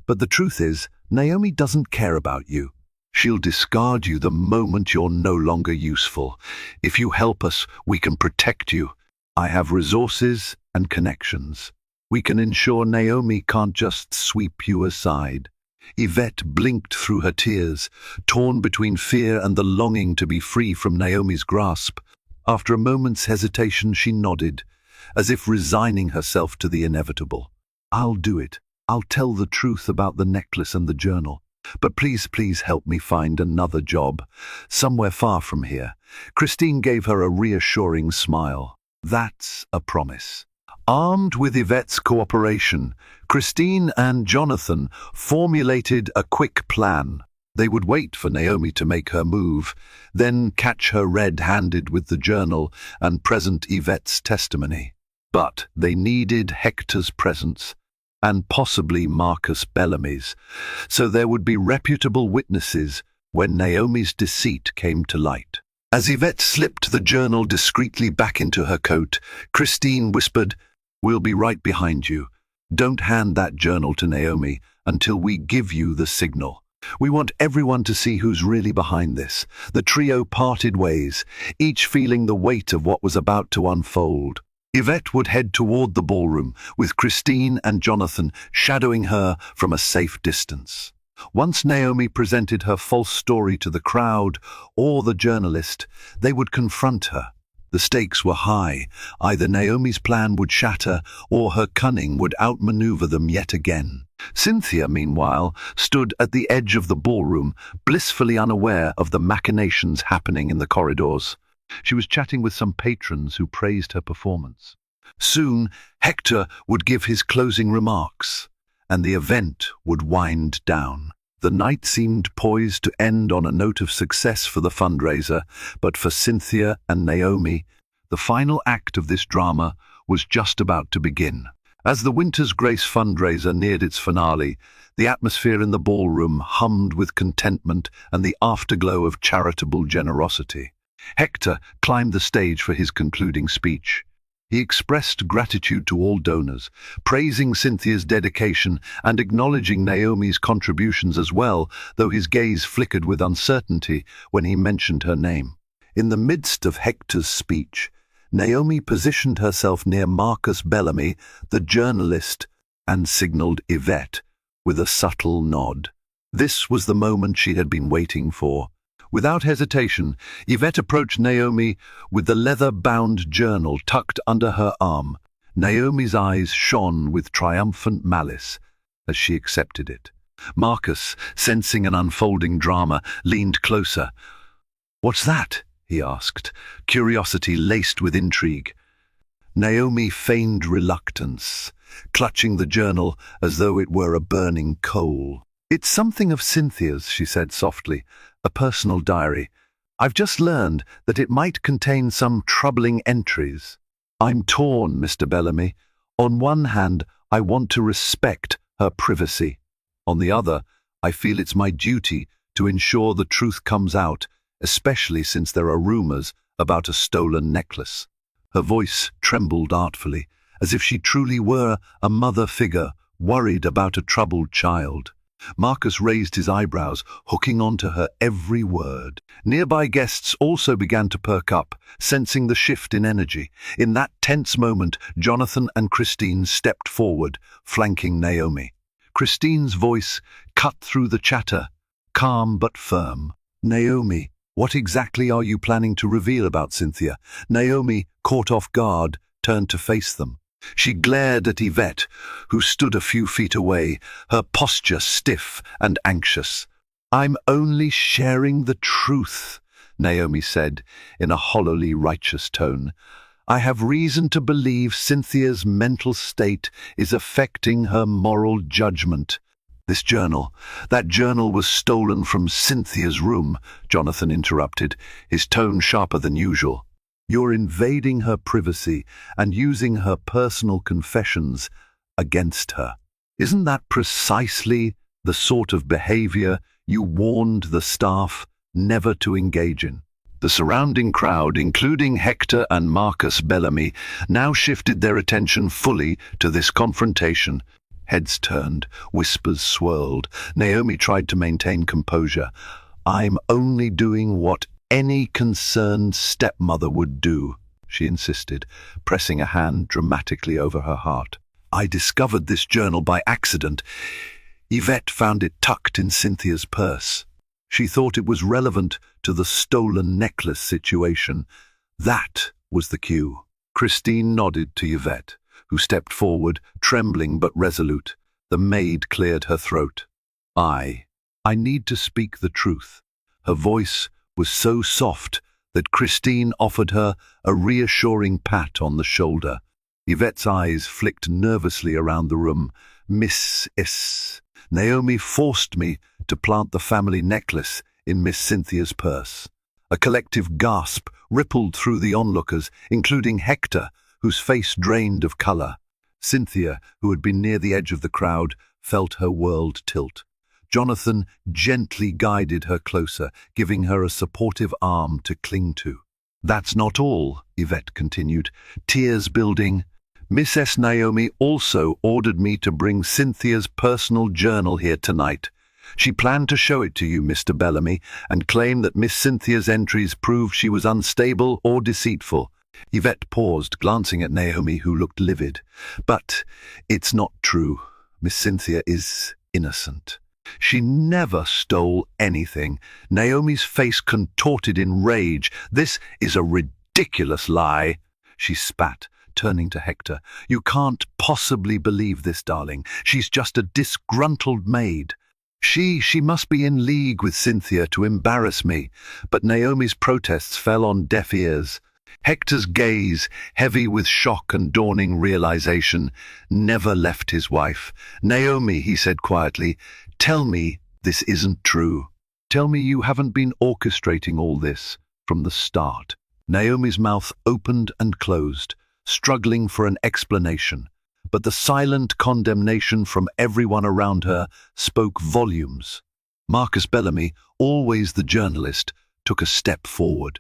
but the truth is, Naomi doesn't care about you. She'll discard you the moment you're no longer useful. If you help us, we can protect you. I have resources and connections. We can ensure Naomi can't just sweep you aside." Yvette blinked through her tears, torn between fear and the longing to be free from Naomi's grasp. After a moment's hesitation, she nodded, as if resigning herself to the inevitable. "I'll do it. I'll tell the truth about the necklace and the journal. But please help me find another job, somewhere far from here." Christine gave her a reassuring smile. "That's a promise." Armed with Yvette's cooperation, Christine and Jonathan formulated a quick plan. They would wait for Naomi to make her move, then catch her red-handed with the journal and present Yvette's testimony. But they needed Hector's presence, and possibly Marcus Bellamy's, so there would be reputable witnesses when Naomi's deceit came to light. As Yvette slipped the journal discreetly back into her coat, Christine whispered, "We'll be right behind you. Don't hand that journal to Naomi until we give you the signal. We want everyone to see who's really behind this." The trio parted ways, each feeling the weight of what was about to unfold. Yvette would head toward the ballroom, with Christine and Jonathan shadowing her from a safe distance. Once Naomi presented her false story to the crowd or the journalist, they would confront her. The stakes were high. Either Naomi's plan would shatter, or her cunning would outmaneuver them yet again. Cynthia, meanwhile, stood at the edge of the ballroom, blissfully unaware of the machinations happening in the corridors. She was chatting with some patrons who praised her performance. Soon, Hector would give his closing remarks, and the event would wind down. The night seemed poised to end on a note of success for the fundraiser, but for Cynthia and Naomi, the final act of this drama was just about to begin. As the Winter's Grace fundraiser neared its finale, the atmosphere in the ballroom hummed with contentment and the afterglow of charitable generosity. Hector climbed the stage for his concluding speech. He expressed gratitude to all donors, praising Cynthia's dedication and acknowledging Naomi's contributions as well, though his gaze flickered with uncertainty when he mentioned her name. In the midst of Hector's speech, Naomi positioned herself near Marcus Bellamy, the journalist, and signaled Yvette with a subtle nod. This was the moment she had been waiting for. Without hesitation, Yvette approached Naomi with the leather-bound journal tucked under her arm. Naomi's eyes shone with triumphant malice as she accepted it. Marcus, sensing an unfolding drama, leaned closer. "What's that?" he asked, curiosity laced with intrigue. Naomi feigned reluctance, clutching the journal as though it were a burning coal. "It's something of Cynthia's," she said softly, "a personal diary. I've just learned that it might contain some troubling entries." "I'm torn, Mr. Bellamy. On one hand, I want to respect her privacy. On the other, I feel it's my duty to ensure the truth comes out, especially since there are rumors about a stolen necklace." Her voice trembled artfully, as if she truly were a mother figure worried about a troubled child. Marcus raised his eyebrows, hooking onto her every word. Nearby guests also began to perk up, sensing the shift in energy. In that tense moment, Jonathan and Christine stepped forward, flanking Naomi. Christine's voice cut through the chatter, calm but firm. "Naomi, what exactly are you planning to reveal about Cynthia?" Naomi, caught off guard, turned to face them. She glared at Yvette, who stood a few feet away, her posture stiff and anxious. "I'm only sharing the truth," Naomi said in a hollowly righteous tone. "I have reason to believe Cynthia's mental state is affecting her moral judgment." "This journal, that journal was stolen from Cynthia's room," Jonathan interrupted, his tone sharper than usual. "You're invading her privacy and using her personal confessions against her. Isn't that precisely the sort of behavior you warned the staff never to engage in?" The surrounding crowd, including Hector and Marcus Bellamy, now shifted their attention fully to this confrontation. Heads turned, whispers swirled. Naomi tried to maintain composure. "I'm only doing what any concerned stepmother would do," she insisted, pressing a hand dramatically over her heart. "I discovered this journal by accident. Yvette found it tucked in Cynthia's purse. She thought it was relevant to the stolen necklace situation. That was the cue." Christine nodded to Yvette, who stepped forward, trembling but resolute. The maid cleared her throat. I need to speak the truth." Her voice was so soft that Christine offered her a reassuring pat on the shoulder. Yvette's eyes flicked nervously around the room. "Miss Naomi forced me to plant the family necklace in Miss Cynthia's purse." A collective gasp rippled through the onlookers, including Hector, whose face drained of color. Cynthia, who had been near the edge of the crowd, felt her world tilt. Jonathan gently guided her closer, giving her a supportive arm to cling to. "That's not all," Yvette continued, tears building. "Mistress Naomi also ordered me to bring Cynthia's personal journal here tonight. She planned to show it to you, Mr. Bellamy, and claim that Miss Cynthia's entries proved she was unstable or deceitful." Yvette paused, glancing at Naomi, who looked livid. "But it's not true. Miss Cynthia is innocent. She never stole anything." Naomi's face contorted in rage. "This is a ridiculous lie," she spat, turning to Hector. "You can't possibly believe this, darling. She's just a disgruntled maid. She must be in league with Cynthia to embarrass me." But Naomi's protests fell on deaf ears. Hector's gaze, heavy with shock and dawning realization, never left his wife. "Naomi," he said quietly, "tell me this isn't true. Tell me you haven't been orchestrating all this from the start." Naomi's mouth opened and closed, struggling for an explanation, but the silent condemnation from everyone around her spoke volumes. Marcus Bellamy, always the journalist, took a step forward.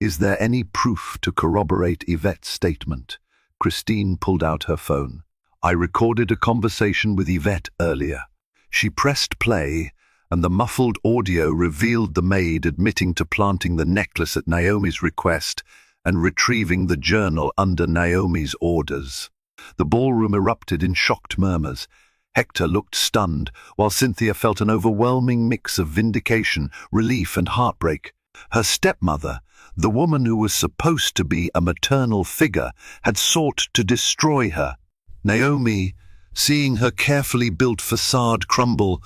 "Is there any proof to corroborate Yvette's statement?" Christine pulled out her phone. "I recorded a conversation with Yvette earlier." She pressed play, and the muffled audio revealed the maid admitting to planting the necklace at Naomi's request and retrieving the journal under Naomi's orders. The ballroom erupted in shocked murmurs. Hector looked stunned, while Cynthia felt an overwhelming mix of vindication, relief, and heartbreak. Her stepmother, the woman who was supposed to be a maternal figure, had sought to destroy her. Naomi, seeing her carefully built facade crumble,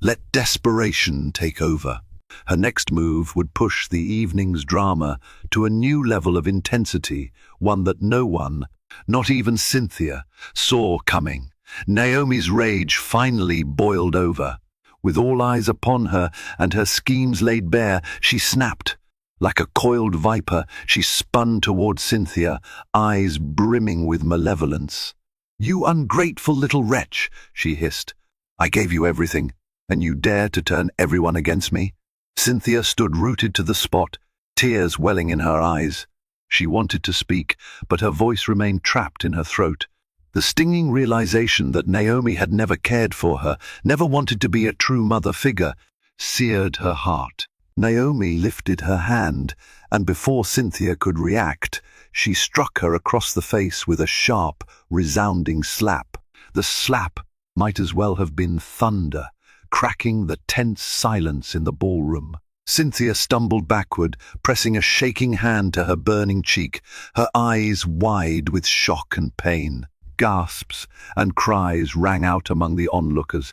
let desperation take over. Her next move would push the evening's drama to a new level of intensity, one that no one, Not even Cynthia saw coming. Naomi's rage finally boiled over. With all eyes upon her and her schemes laid bare, she snapped. Like a coiled viper, she spun toward Cynthia, eyes brimming with malevolence. "You ungrateful little wretch," she hissed. "I gave you everything, and you dare to turn everyone against me?" Cynthia stood rooted to the spot, tears welling in her eyes. She wanted to speak, but her voice remained trapped in her throat. The stinging realization that Naomi had never cared for her, never wanted to be a true mother figure, seared her heart. Naomi lifted her hand, and before Cynthia could react, she struck her across the face with a sharp, resounding slap. The slap might as well have been thunder, cracking the tense silence in the ballroom. Cynthia stumbled backward, pressing a shaking hand to her burning cheek, her eyes wide with shock and pain. Gasps and cries rang out among the onlookers.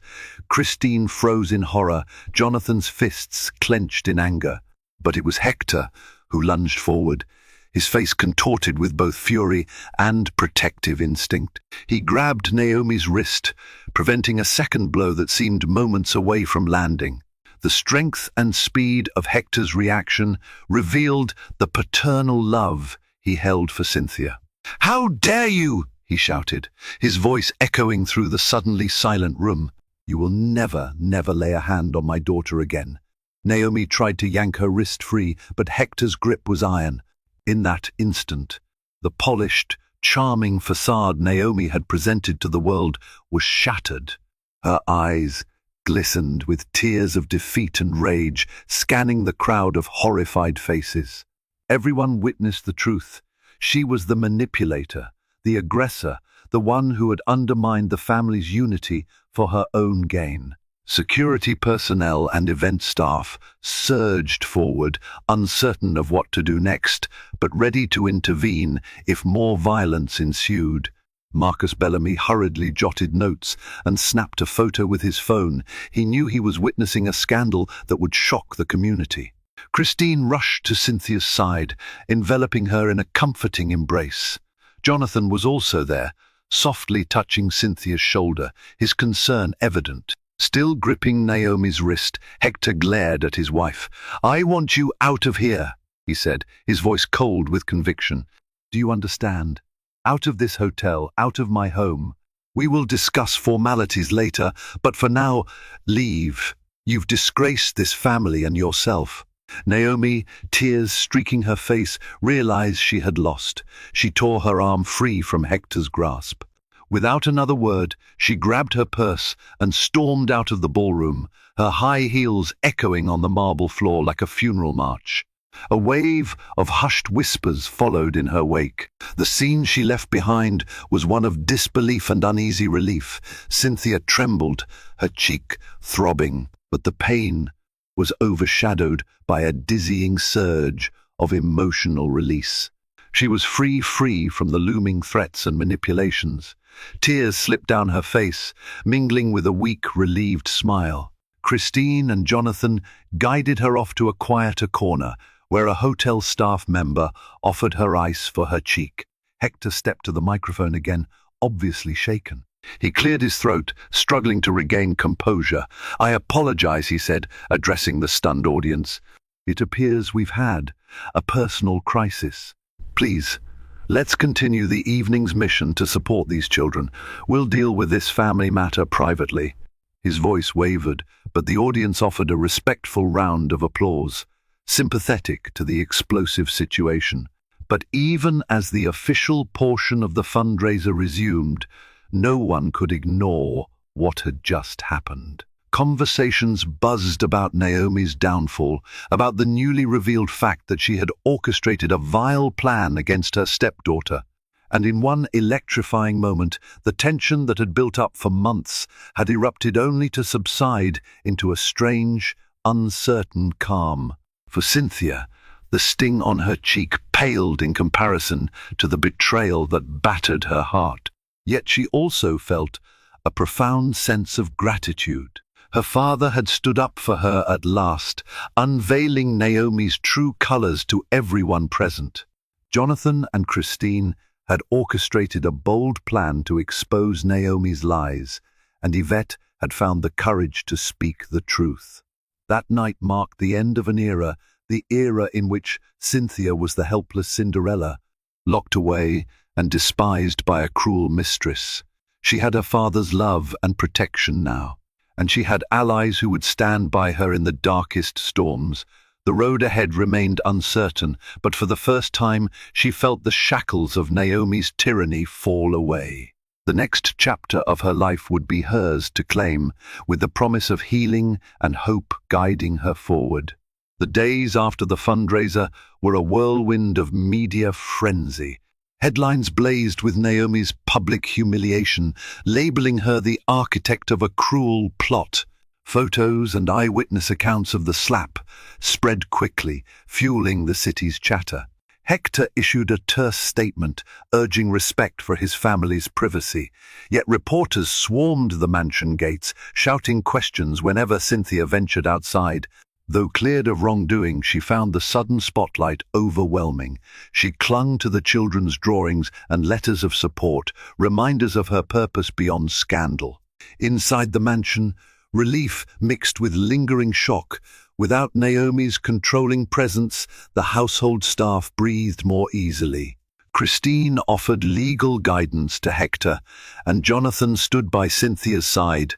Christine froze in horror, Jonathan's fists clenched in anger. But it was Hector who lunged forward, his face contorted with both fury and protective instinct. He grabbed Naomi's wrist, preventing a second blow that seemed moments away from landing. The strength and speed of Hector's reaction revealed the paternal love he held for Cynthia. "How dare you!" he shouted, his voice echoing through the suddenly silent room. "You will never, never lay a hand on my daughter again." Naomi tried to yank her wrist free, but Hector's grip was iron. In that instant, the polished, charming facade Naomi had presented to the world was shattered. Her eyes glistened with tears of defeat and rage, scanning the crowd of horrified faces. Everyone witnessed the truth. She was the manipulator, the aggressor, the one who had undermined the family's unity for her own gain. Security personnel and event staff surged forward, uncertain of what to do next, but ready to intervene if more violence ensued. Marcus Bellamy hurriedly jotted notes and snapped a photo with his phone. He knew he was witnessing a scandal that would shock the community. Christine rushed to Cynthia's side, enveloping her in a comforting embrace. Jonathan was also there, softly touching Cynthia's shoulder, his concern evident. Still gripping Naomi's wrist, Hector glared at his wife. "I want you out of here," he said, his voice cold with conviction. "Do you understand? Out of this hotel, out of my home. We will discuss formalities later, but for now, leave. You've disgraced this family and yourself." Naomi, tears streaking her face, realized she had lost. She tore her arm free from Hector's grasp. Without another word, she grabbed her purse and stormed out of the ballroom, her high heels echoing on the marble floor like a funeral march. A wave of hushed whispers followed in her wake. The scene she left behind was one of disbelief and uneasy relief. Cynthia trembled, her cheek throbbing, but the pain was overshadowed by a dizzying surge of emotional release. She was free from the looming threats and manipulations. Tears slipped down her face, mingling with a weak, relieved smile. Christine and Jonathan guided her off to a quieter corner, where a hotel staff member offered her ice for her cheek. Hector stepped to the microphone again, obviously shaken. He cleared his throat, struggling to regain composure. "I apologize," he said, addressing the stunned audience. "It appears we've had a personal crisis. Please, let's continue the evening's mission to support these children. We'll deal with this family matter privately." His voice wavered, but the audience offered a respectful round of applause, sympathetic to the explosive situation. But even as the official portion of the fundraiser resumed, no one could ignore what had just happened. Conversations buzzed about Naomi's downfall, about the newly revealed fact that she had orchestrated a vile plan against her stepdaughter. And in one electrifying moment, the tension that had built up for months had erupted only to subside into a strange, uncertain calm. For Cynthia, the sting on her cheek paled in comparison to the betrayal that battered her heart. Yet she also felt a profound sense of gratitude. Her father had stood up for her at last, unveiling Naomi's true colors to everyone present. Jonathan and Christine had orchestrated a bold plan to expose Naomi's lies, and Yvette had found the courage to speak the truth. That night marked the end of an era, the era in which Cynthia was the helpless Cinderella, locked away and despised by a cruel mistress. She had her father's love and protection now, and she had allies who would stand by her in the darkest storms. The road ahead remained uncertain, but for the first time she felt the shackles of Naomi's tyranny fall away. The next chapter of her life would be hers to claim, with the promise of healing and hope guiding her forward. The days after the fundraiser were a whirlwind of media frenzy. Headlines blazed with Naomi's public humiliation, labeling her the architect of a cruel plot. Photos and eyewitness accounts of the slap spread quickly, fueling the city's chatter. Hector issued a terse statement, urging respect for his family's privacy. Yet reporters swarmed the mansion gates, shouting questions whenever Cynthia ventured outside. Though cleared of wrongdoing, she found the sudden spotlight overwhelming. She clung to the children's drawings and letters of support, reminders of her purpose beyond scandal. Inside the mansion, relief mixed with lingering shock. Without Naomi's controlling presence, the household staff breathed more easily. Christine offered legal guidance to Hector, and Jonathan stood by Cynthia's side,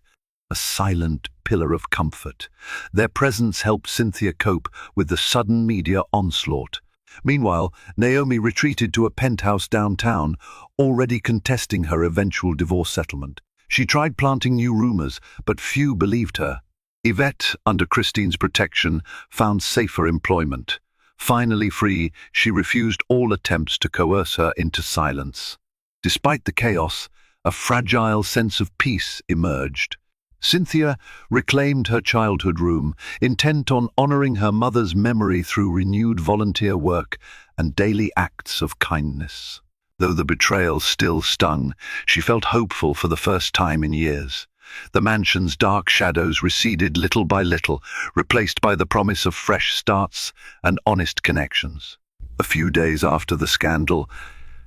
a silent pillar of comfort. Their presence helped Cynthia cope with the sudden media onslaught. Meanwhile, Naomi retreated to a penthouse downtown, already contesting her eventual divorce settlement. She tried planting new rumors, but few believed her. Yvette, under Christine's protection, found safer employment. Finally free, she refused all attempts to coerce her into silence. Despite the chaos, a fragile sense of peace emerged. Cynthia reclaimed her childhood room, intent on honoring her mother's memory through renewed volunteer work and daily acts of kindness. Though the betrayal still stung, she felt hopeful for the first time in years. The mansion's dark shadows receded little by little, replaced by the promise of fresh starts and honest connections. A few days after the scandal,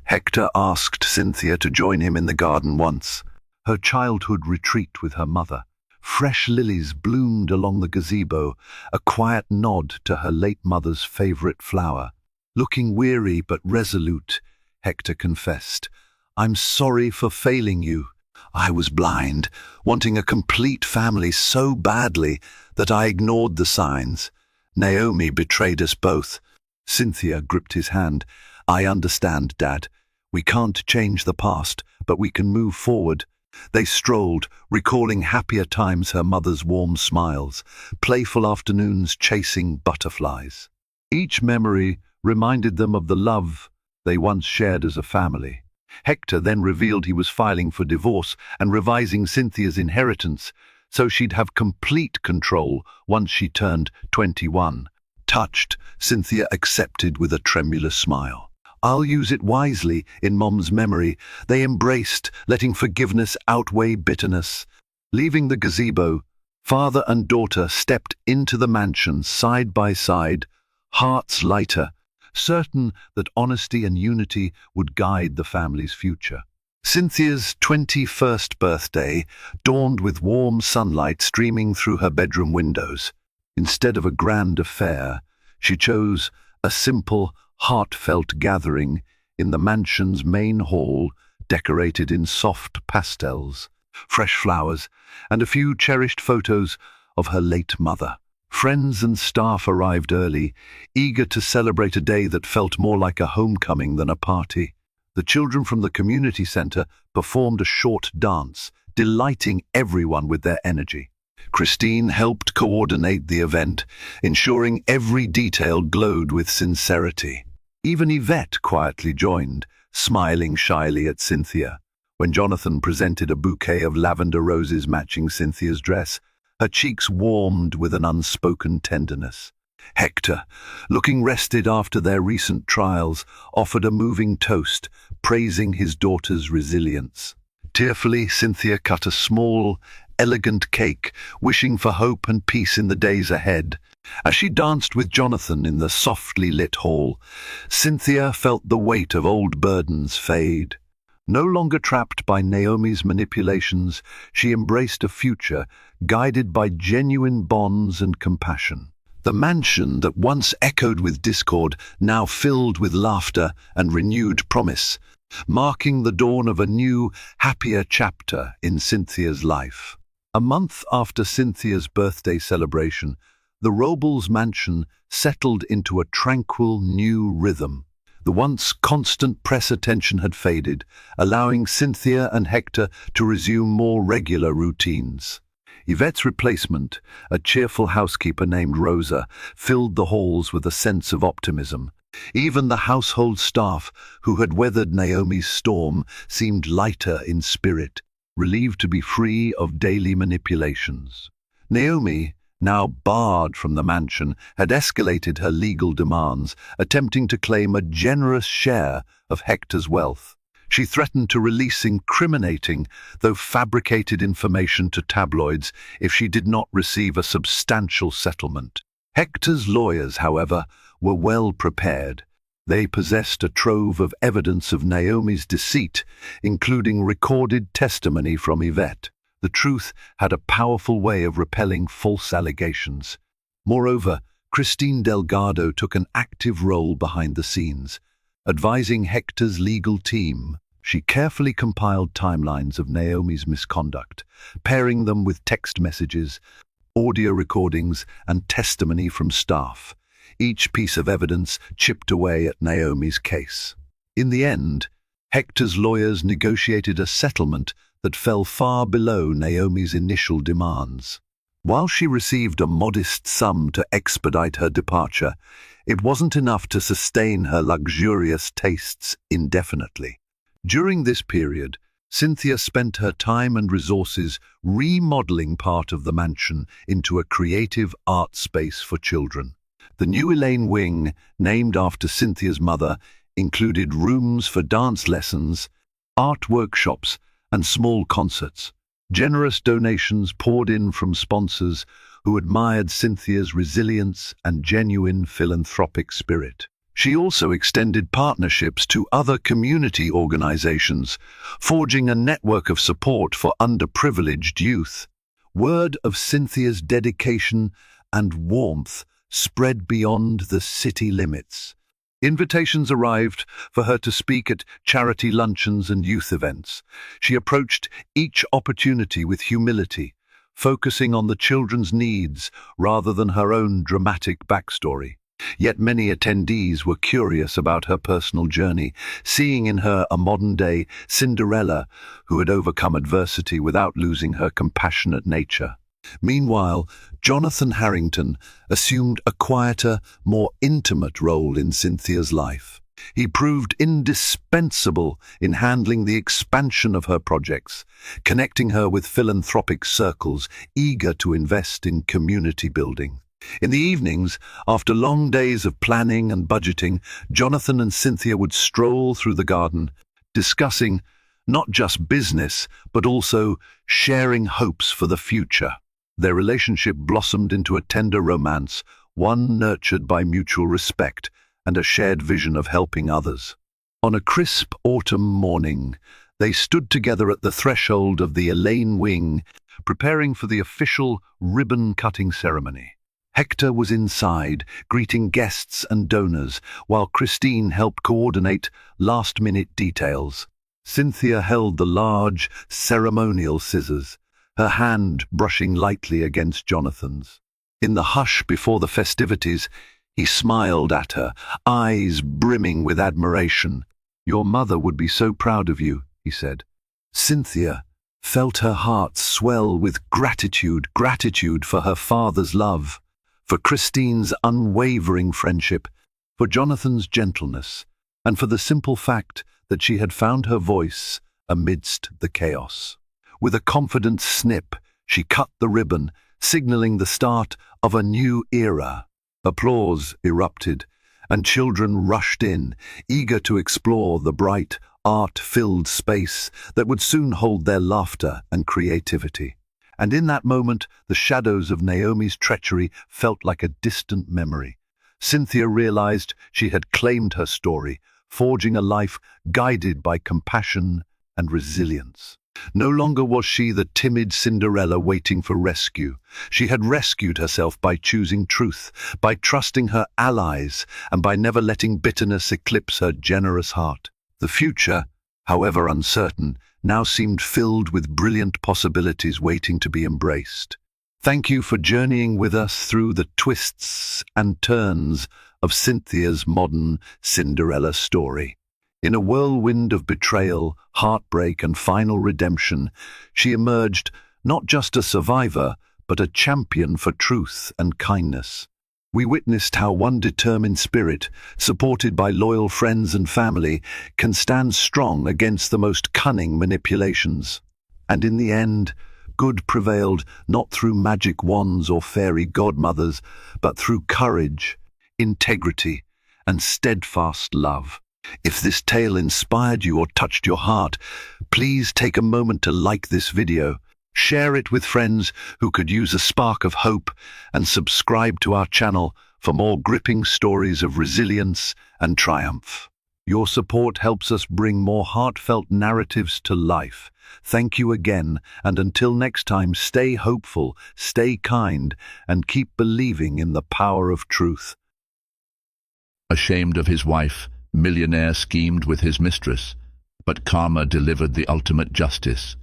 Hector asked Cynthia to join him in the garden once, her childhood retreat with her mother. Fresh lilies bloomed along the gazebo, a quiet nod to her late mother's favorite flower. Looking weary but resolute, Hector confessed, "I'm sorry for failing you. I was blind, wanting a complete family so badly that I ignored the signs. Naomi betrayed us both." Cynthia gripped his hand. "I understand, Dad. We can't change the past, but we can move forward." They strolled, recalling happier times, her mother's warm smiles, playful afternoons chasing butterflies. Each memory reminded them of the love they once shared as a family. Hector then revealed he was filing for divorce and revising Cynthia's inheritance, so she'd have complete control once she turned 21. Touched, Cynthia accepted with a tremulous smile. "I'll use it wisely in Mom's memory." They embraced, letting forgiveness outweigh bitterness. Leaving the gazebo, father and daughter stepped into the mansion side by side, hearts lighter, certain that honesty and unity would guide the family's future. Cynthia's 21st birthday dawned with warm sunlight streaming through her bedroom windows. Instead of a grand affair, she chose a simple, heartfelt gathering in the mansion's main hall, decorated in soft pastels, fresh flowers, and a few cherished photos of her late mother. Friends and staff arrived early, eager to celebrate a day that felt more like a homecoming than a party. The children from the community center performed a short dance, delighting everyone with their energy. Christine helped coordinate the event, ensuring every detail glowed with sincerity. Even Yvette quietly joined, smiling shyly at Cynthia. When Jonathan presented a bouquet of lavender roses matching Cynthia's dress, her cheeks warmed with an unspoken tenderness. Hector, looking rested after their recent trials, offered a moving toast, praising his daughter's resilience. Tearfully, Cynthia cut a small, elegant cake, wishing for hope and peace in the days ahead. As she danced with Jonathan in the softly lit hall, Cynthia felt the weight of old burdens fade. No longer trapped by Naomi's manipulations, she embraced a future guided by genuine bonds and compassion. The mansion that once echoed with discord now filled with laughter and renewed promise, marking the dawn of a new, happier chapter in Cynthia's life. A month after Cynthia's birthday celebration, the Robles mansion settled into a tranquil new rhythm. The once constant press attention had faded, allowing Cynthia and Hector to resume more regular routines. Yvette's replacement, a cheerful housekeeper named Rosa, filled the halls with a sense of optimism. Even the household staff, who had weathered Naomi's storm, seemed lighter in spirit, relieved to be free of daily manipulations. Naomi, now barred from the mansion, had escalated her legal demands, attempting to claim a generous share of Hector's wealth. She threatened to release incriminating, though fabricated information to tabloids if she did not receive a substantial settlement. Hector's lawyers, however, were well prepared. They possessed a trove of evidence of Naomi's deceit, including recorded testimony from Yvette. The truth had a powerful way of repelling false allegations. Moreover, Christine Delgado took an active role behind the scenes, advising Hector's legal team. She carefully compiled timelines of Naomi's misconduct, pairing them with text messages, audio recordings, and testimony from staff. Each piece of evidence chipped away at Naomi's case. In the end, Hector's lawyers negotiated a settlement that fell far below Naomi's initial demands. While she received a modest sum to expedite her departure, it wasn't enough to sustain her luxurious tastes indefinitely. During this period, Cynthia spent her time and resources remodeling part of the mansion into a creative art space for children. The new Elaine wing, named after Cynthia's mother, included rooms for dance lessons, art workshops, and small concerts. Generous donations poured in from sponsors who admired Cynthia's resilience and genuine philanthropic spirit. She also extended partnerships to other community organizations, forging a network of support for underprivileged youth. Word of Cynthia's dedication and warmth spread beyond the city limits. Invitations arrived for her to speak at charity luncheons and youth events. She approached each opportunity with humility, focusing on the children's needs rather than her own dramatic backstory. Yet many attendees were curious about her personal journey, seeing in her a modern-day Cinderella who had overcome adversity without losing her compassionate nature. Meanwhile, Jonathan Harrington assumed a quieter, more intimate role in Cynthia's life. He proved indispensable in handling the expansion of her projects, connecting her with philanthropic circles eager to invest in community building. In the evenings, after long days of planning and budgeting, Jonathan and Cynthia would stroll through the garden, discussing not just business, but also sharing hopes for the future. Their relationship blossomed into a tender romance, one nurtured by mutual respect and a shared vision of helping others. On a crisp autumn morning, they stood together at the threshold of the Elaine wing, preparing for the official ribbon-cutting ceremony. Hector was inside, greeting guests and donors, while Christine helped coordinate last-minute details. Cynthia held the large, ceremonial scissors, her hand brushing lightly against Jonathan's. In the hush before the festivities, he smiled at her, eyes brimming with admiration. "Your mother would be so proud of you," he said. Cynthia felt her heart swell with gratitude for her father's love, for Christine's unwavering friendship, for Jonathan's gentleness, and for the simple fact that she had found her voice amidst the chaos. With a confident snip, she cut the ribbon, signaling the start of a new era. Applause erupted, and children rushed in, eager to explore the bright, art-filled space that would soon hold their laughter and creativity. And in that moment, the shadows of Naomi's treachery felt like a distant memory. Cynthia realized she had claimed her story, forging a life guided by compassion and resilience. No longer was she the timid Cinderella waiting for rescue. She had rescued herself by choosing truth, by trusting her allies, and by never letting bitterness eclipse her generous heart. The future, however uncertain, now seemed filled with brilliant possibilities waiting to be embraced. Thank you for journeying with us through the twists and turns of Cynthia's modern Cinderella story. In a whirlwind of betrayal, heartbreak, and final redemption, she emerged not just a survivor, but a champion for truth and kindness. We witnessed how one determined spirit, supported by loyal friends and family, can stand strong against the most cunning manipulations. And in the end, good prevailed not through magic wands or fairy godmothers, but through courage, integrity, and steadfast love. If this tale inspired you or touched your heart, please take a moment to like this video, share it with friends who could use a spark of hope, and subscribe to our channel for more gripping stories of resilience and triumph. Your support helps us bring more heartfelt narratives to life. Thank you again, and until next time, stay hopeful, stay kind, and keep believing in the power of truth. Ashamed of his wife, Millionaire schemed with his mistress, but karma delivered the ultimate justice.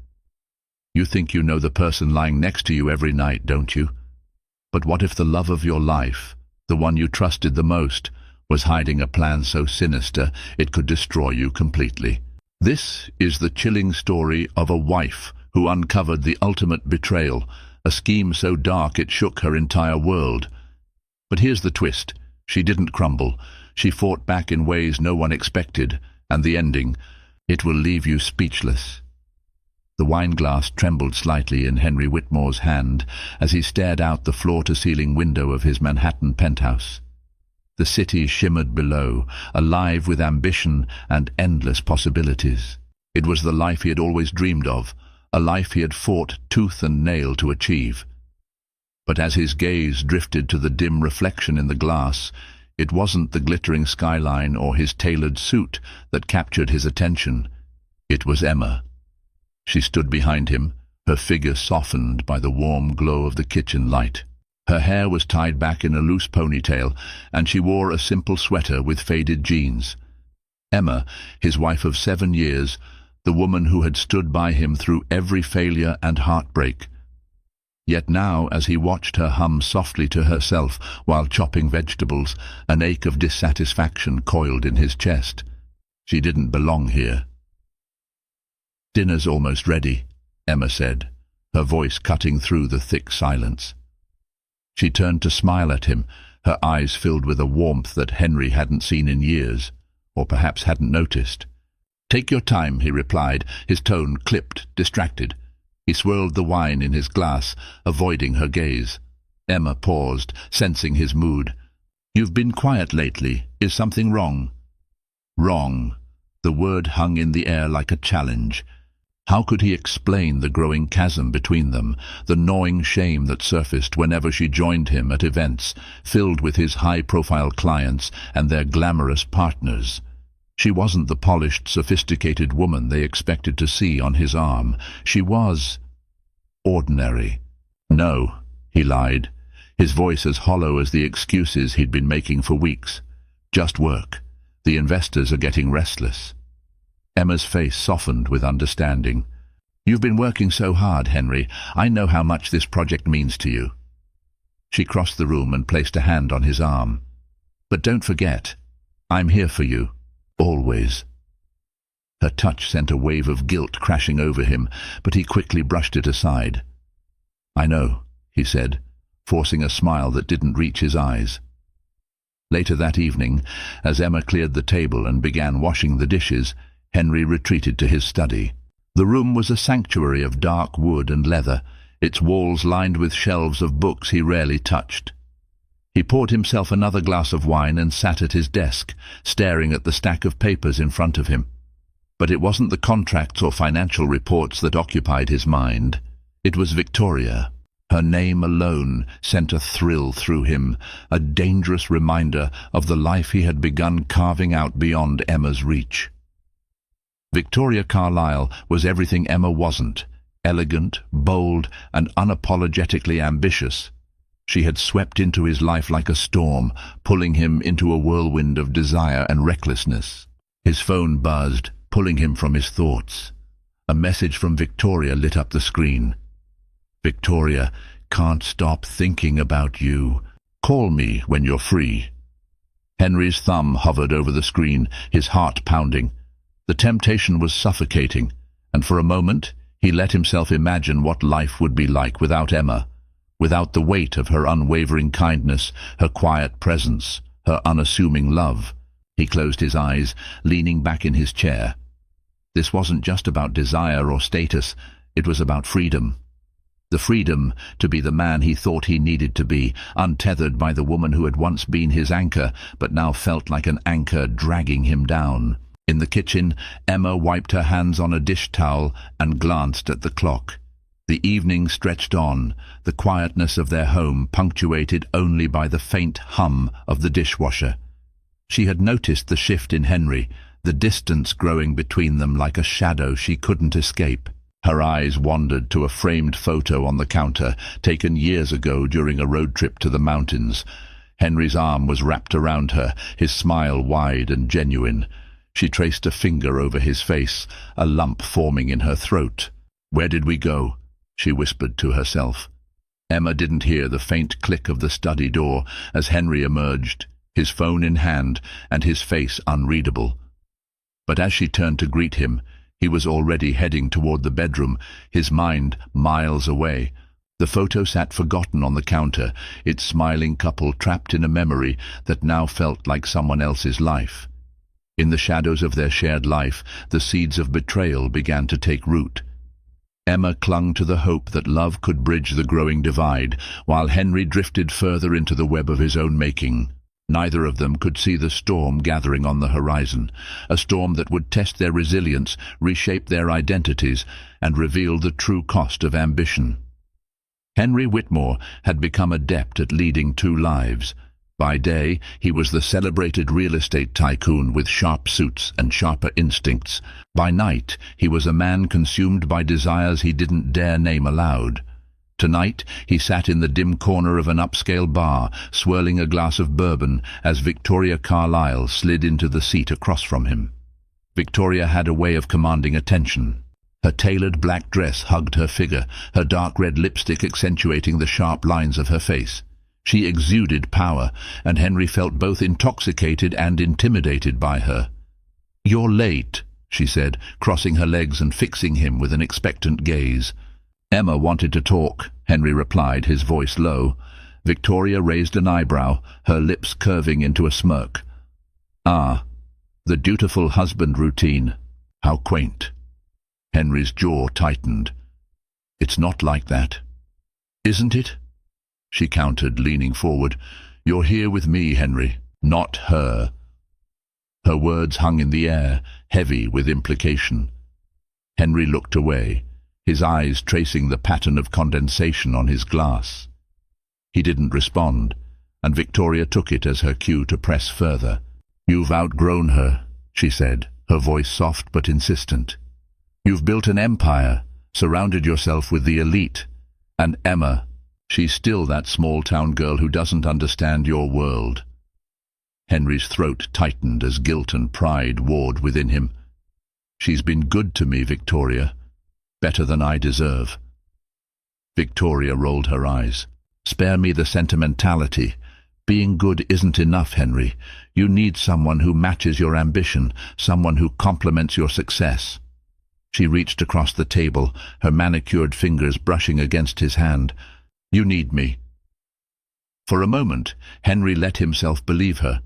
You think you know the person lying next to you every night, don't you? But what if the love of your life, the one you trusted the most, was hiding a plan so sinister it could destroy you completely? This is the chilling story of a wife who uncovered the ultimate betrayal, a scheme so dark it shook her entire world. But here's the twist. She didn't crumble. She fought back in ways no one expected, and the ending, it will leave you speechless. The wineglass trembled slightly in Henry Whitmore's hand as he stared out the floor-to-ceiling window of his Manhattan penthouse. The city shimmered below, alive with ambition and endless possibilities. It was the life he had always dreamed of, a life he had fought tooth and nail to achieve. But as his gaze drifted to the dim reflection in the glass, it wasn't the glittering skyline or his tailored suit that captured his attention. It was Emma. She stood behind him, her figure softened by the warm glow of the kitchen light. Her hair was tied back in a loose ponytail, and she wore a simple sweater with faded jeans. Emma, his wife of 7 years, the woman who had stood by him through every failure and heartbreak. Yet now, as he watched her hum softly to herself while chopping vegetables, an ache of dissatisfaction coiled in his chest. She didn't belong here. "Dinner's almost ready," Emma said, her voice cutting through the thick silence. She turned to smile at him, her eyes filled with a warmth that Henry hadn't seen in years, or perhaps hadn't noticed. "Take your time," he replied, his tone clipped, distracted. He swirled the wine in his glass, avoiding her gaze. Emma paused, sensing his mood. "You've been quiet lately. Is something wrong?" Wrong. The word hung in the air like a challenge. How could he explain the growing chasm between them, the gnawing shame that surfaced whenever she joined him at events filled with his high-profile clients and their glamorous partners? She wasn't the polished, sophisticated woman they expected to see on his arm. She was ordinary. "No," he lied, his voice as hollow as the excuses he'd been making for weeks. "Just work. The investors are getting restless." Emma's face softened with understanding. "You've been working so hard, Henry. I know how much this project means to you." She crossed the room and placed a hand on his arm. "But don't forget, I'm here for you. Always." Her touch sent a wave of guilt crashing over him, but he quickly brushed it aside. "I know," he said, forcing a smile that didn't reach his eyes. Later that evening, as Emma cleared the table and began washing the dishes, Henry retreated to his study. The room was a sanctuary of dark wood and leather, its walls lined with shelves of books he rarely touched. He poured himself another glass of wine and sat at his desk, staring at the stack of papers in front of him. But it wasn't the contracts or financial reports that occupied his mind. It was Victoria. Her name alone sent a thrill through him, a dangerous reminder of the life he had begun carving out beyond Emma's reach. Victoria Carlyle was everything Emma wasn't: elegant, bold, and unapologetically ambitious. She had swept into his life like a storm, pulling him into a whirlwind of desire and recklessness. His phone buzzed, pulling him from his thoughts. A message from Victoria lit up the screen. "Victoria, can't stop thinking about you. Call me when you're free." Henry's thumb hovered over the screen, his heart pounding. The temptation was suffocating, and for a moment he let himself imagine what life would be like without Emma, without the weight of her unwavering kindness, her quiet presence, her unassuming love. He closed his eyes, leaning back in his chair. This wasn't just about desire or status, it was about freedom. The freedom to be the man he thought he needed to be, untethered by the woman who had once been his anchor, but now felt like an anchor dragging him down. In the kitchen, Emma wiped her hands on a dish towel and glanced at the clock. The evening stretched on, the quietness of their home punctuated only by the faint hum of the dishwasher. She had noticed the shift in Henry, the distance growing between them like a shadow she couldn't escape. Her eyes wandered to a framed photo on the counter, taken years ago during a road trip to the mountains. Henry's arm was wrapped around her, his smile wide and genuine. She traced a finger over his face, a lump forming in her throat. "Where did we go?" she whispered to herself. Emma didn't hear the faint click of the study door as Henry emerged, his phone in hand and his face unreadable. But as she turned to greet him, he was already heading toward the bedroom, his mind miles away. The photo sat forgotten on the counter, its smiling couple trapped in a memory that now felt like someone else's life. In the shadows of their shared life, the seeds of betrayal began to take root. Emma clung to the hope that love could bridge the growing divide, while Henry drifted further into the web of his own making. Neither of them could see the storm gathering on the horizon, a storm that would test their resilience, reshape their identities, and reveal the true cost of ambition. Henry Whitmore had become adept at leading two lives. By day, he was the celebrated real estate tycoon with sharp suits and sharper instincts. By night, he was a man consumed by desires he didn't dare name aloud. Tonight, he sat in the dim corner of an upscale bar, swirling a glass of bourbon as Victoria Carlyle slid into the seat across from him. Victoria had a way of commanding attention. Her tailored black dress hugged her figure, her dark red lipstick accentuating the sharp lines of her face. She exuded power, and Henry felt both intoxicated and intimidated by her. "You're late," she said, crossing her legs and fixing him with an expectant gaze. "Emma wanted to talk," Henry replied, his voice low. Victoria raised an eyebrow, her lips curving into a smirk. "Ah, the dutiful husband routine. How quaint." Henry's jaw tightened. "It's not like that." "Isn't it?" she countered, leaning forward. "You're here with me, Henry, not her." Her words hung in the air, heavy with implication. Henry looked away, his eyes tracing the pattern of condensation on his glass. He didn't respond, and Victoria took it as her cue to press further. "You've outgrown her," she said, her voice soft but insistent. "You've built an empire, surrounded yourself with the elite. And Emma, she's still that small-town girl who doesn't understand your world." Henry's throat tightened as guilt and pride warred within him. "She's been good to me, Victoria. Better than I deserve." Victoria rolled her eyes. "Spare me the sentimentality. Being good isn't enough, Henry. You need someone who matches your ambition, someone who complements your success." She reached across the table, her manicured fingers brushing against his hand. "You need me." For a moment, Henry let himself believe her.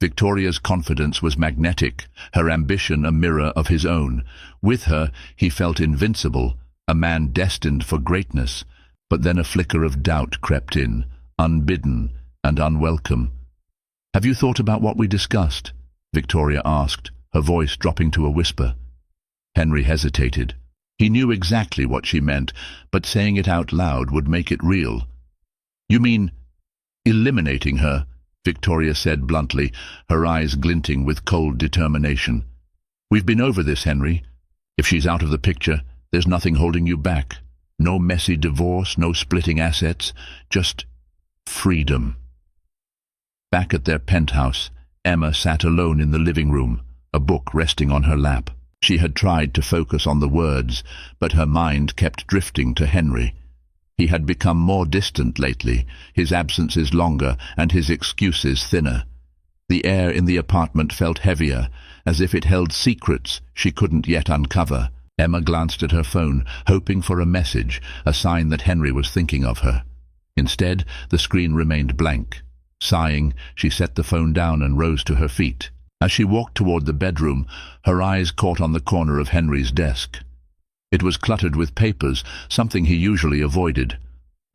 Victoria's confidence was magnetic, her ambition a mirror of his own. With her, he felt invincible, a man destined for greatness. But then a flicker of doubt crept in, unbidden and unwelcome. "Have you thought about what we discussed?" Victoria asked, her voice dropping to a whisper. Henry hesitated. He knew exactly what she meant, but saying it out loud would make it real. "You mean eliminating her?" Victoria said bluntly, her eyes glinting with cold determination. "We've been over this, Henry. If she's out of the picture, there's nothing holding you back. No messy divorce, no splitting assets, just freedom." Back at their penthouse, Emma sat alone in the living room, a book resting on her lap. She had tried to focus on the words, but her mind kept drifting to Henry. He had become more distant lately, his absences longer and his excuses thinner. The air in the apartment felt heavier, as if it held secrets she couldn't yet uncover. Emma glanced at her phone, hoping for a message, a sign that Henry was thinking of her. Instead, the screen remained blank. Sighing, she set the phone down and rose to her feet. As she walked toward the bedroom, her eyes caught on the corner of Henry's desk. It was cluttered with papers, something he usually avoided.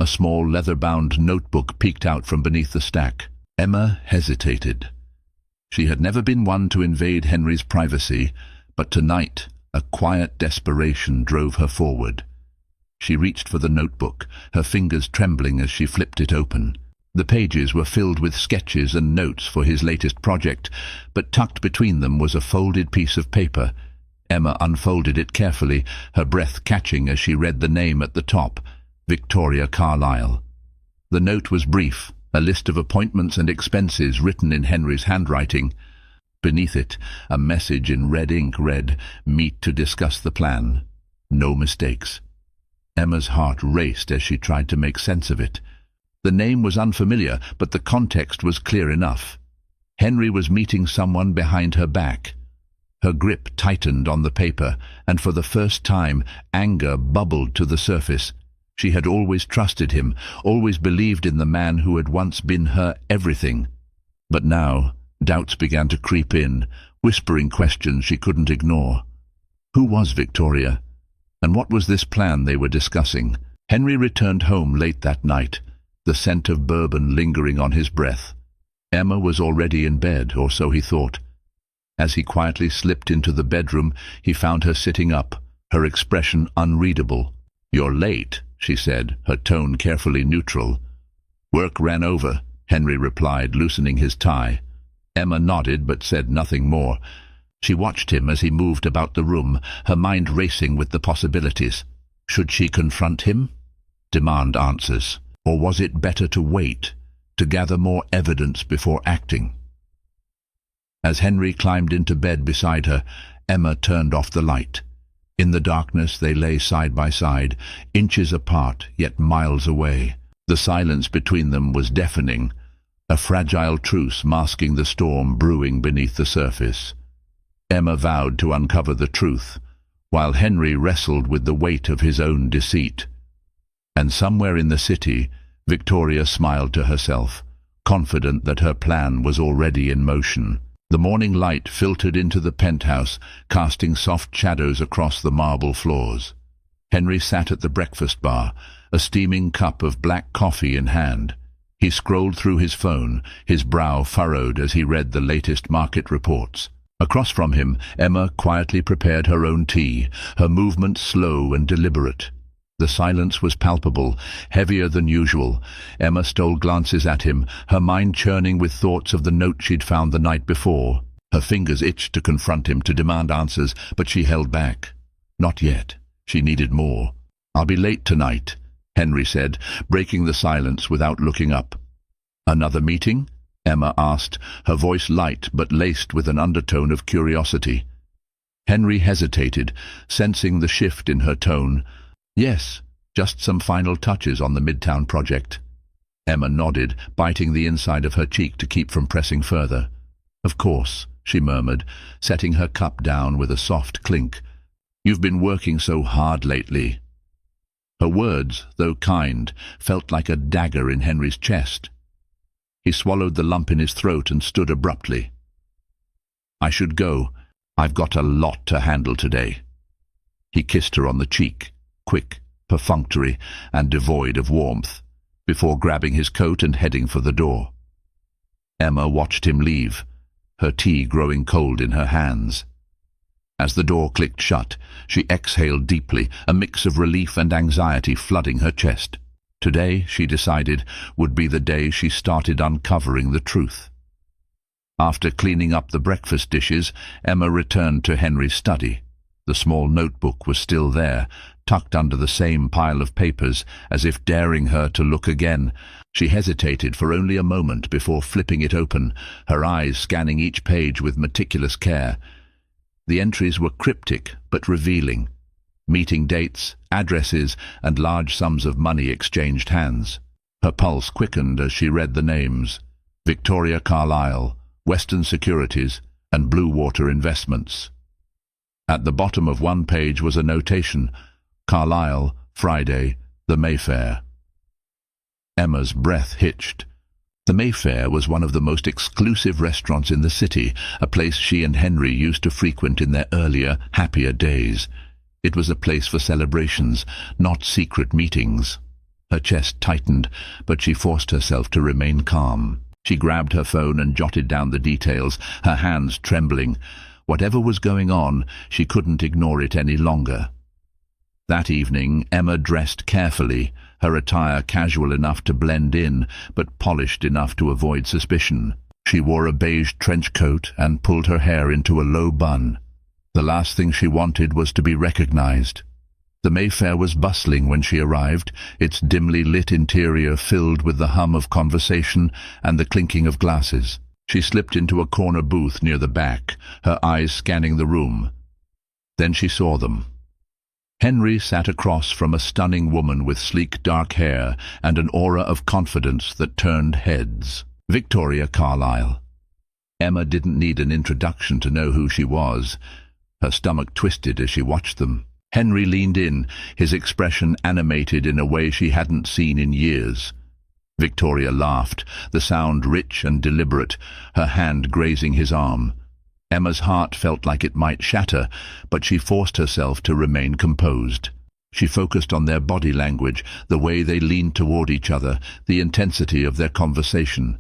A small leather-bound notebook peeked out from beneath the stack. Emma hesitated. She had never been one to invade Henry's privacy, but tonight a quiet desperation drove her forward. She reached for the notebook, her fingers trembling as she flipped it open. The pages were filled with sketches and notes for his latest project, but tucked between them was a folded piece of paper. Emma unfolded it carefully, her breath catching as she read the name at the top, Victoria Carlyle. The note was brief, a list of appointments and expenses written in Henry's handwriting. Beneath it, a message in red ink read, "Meet to discuss the plan. No mistakes." Emma's heart raced as she tried to make sense of it. The name was unfamiliar, but the context was clear enough. Henry was meeting someone behind her back. Her grip tightened on the paper, and for the first time, anger bubbled to the surface. She had always trusted him, always believed in the man who had once been her everything. But now, doubts began to creep in, whispering questions she couldn't ignore. Who was Victoria? And what was this plan they were discussing? Henry returned home late that night, the scent of bourbon lingering on his breath. Emma was already in bed, or so he thought. As he quietly slipped into the bedroom, he found her sitting up, her expression unreadable. "You're late," she said, her tone carefully neutral. "Work ran over," Henry replied, loosening his tie. Emma nodded but said nothing more. She watched him as he moved about the room, her mind racing with the possibilities. Should she confront him? Demand answers? Or was it better to wait, to gather more evidence before acting? As Henry climbed into bed beside her, Emma turned off the light. In the darkness they lay side by side, inches apart yet miles away. The silence between them was deafening, a fragile truce masking the storm brewing beneath the surface. Emma vowed to uncover the truth, while Henry wrestled with the weight of his own deceit. And somewhere in the city, Victoria smiled to herself, confident that her plan was already in motion. The morning light filtered into the penthouse, casting soft shadows across the marble floors. Henry sat at the breakfast bar, a steaming cup of black coffee in hand. He scrolled through his phone, his brow furrowed as he read the latest market reports. Across from him, Emma quietly prepared her own tea, her movements slow and deliberate. The silence was palpable, heavier than usual. Emma stole glances at him, her mind churning with thoughts of the note she'd found the night before. Her fingers itched to confront him, to demand answers, but she held back. Not yet. She needed more. "I'll be late tonight," Henry said, breaking the silence without looking up. "Another meeting?" Emma asked, her voice light but laced with an undertone of curiosity. Henry hesitated, sensing the shift in her tone. "Yes, just some final touches on the Midtown project." Emma nodded, biting the inside of her cheek to keep from pressing further. "Of course," she murmured, setting her cup down with a soft clink. "You've been working so hard lately." Her words, though kind, felt like a dagger in Henry's chest. He swallowed the lump in his throat and stood abruptly. "I should go. I've got a lot to handle today." He kissed her on the cheek, quick, perfunctory, and devoid of warmth, before grabbing his coat and heading for the door. Emma watched him leave, her tea growing cold in her hands. As the door clicked shut, she exhaled deeply, a mix of relief and anxiety flooding her chest. Today, she decided, would be the day she started uncovering the truth. After cleaning up the breakfast dishes, Emma returned to Henry's study. The small notebook was still there, tucked under the same pile of papers, as if daring her to look again. She hesitated for only a moment before flipping it open, her eyes scanning each page with meticulous care. The entries were cryptic but revealing. Meeting dates, addresses, and large sums of money exchanged hands. Her pulse quickened as she read the names: Victoria Carlyle, Western Securities, and Blue Water Investments. At the bottom of one page was a notation: Carlyle, Friday, the Mayfair. Emma's breath hitched. The Mayfair was one of the most exclusive restaurants in the city, a place she and Henry used to frequent in their earlier, happier days. It was a place for celebrations, not secret meetings. Her chest tightened, but she forced herself to remain calm. She grabbed her phone and jotted down the details, her hands trembling. Whatever was going on, she couldn't ignore it any longer. That evening, Emma dressed carefully, her attire casual enough to blend in, but polished enough to avoid suspicion. She wore a beige trench coat and pulled her hair into a low bun. The last thing she wanted was to be recognized. The Mayfair was bustling when she arrived, its dimly lit interior filled with the hum of conversation and the clinking of glasses. She slipped into a corner booth near the back, her eyes scanning the room. Then she saw them. Henry sat across from a stunning woman with sleek dark hair and an aura of confidence that turned heads. Victoria Carlyle. Emma didn't need an introduction to know who she was. Her stomach twisted as she watched them. Henry leaned in, his expression animated in a way she hadn't seen in years. Victoria laughed, the sound rich and deliberate, her hand grazing his arm. Emma's heart felt like it might shatter, but she forced herself to remain composed. She focused on their body language, the way they leaned toward each other, the intensity of their conversation.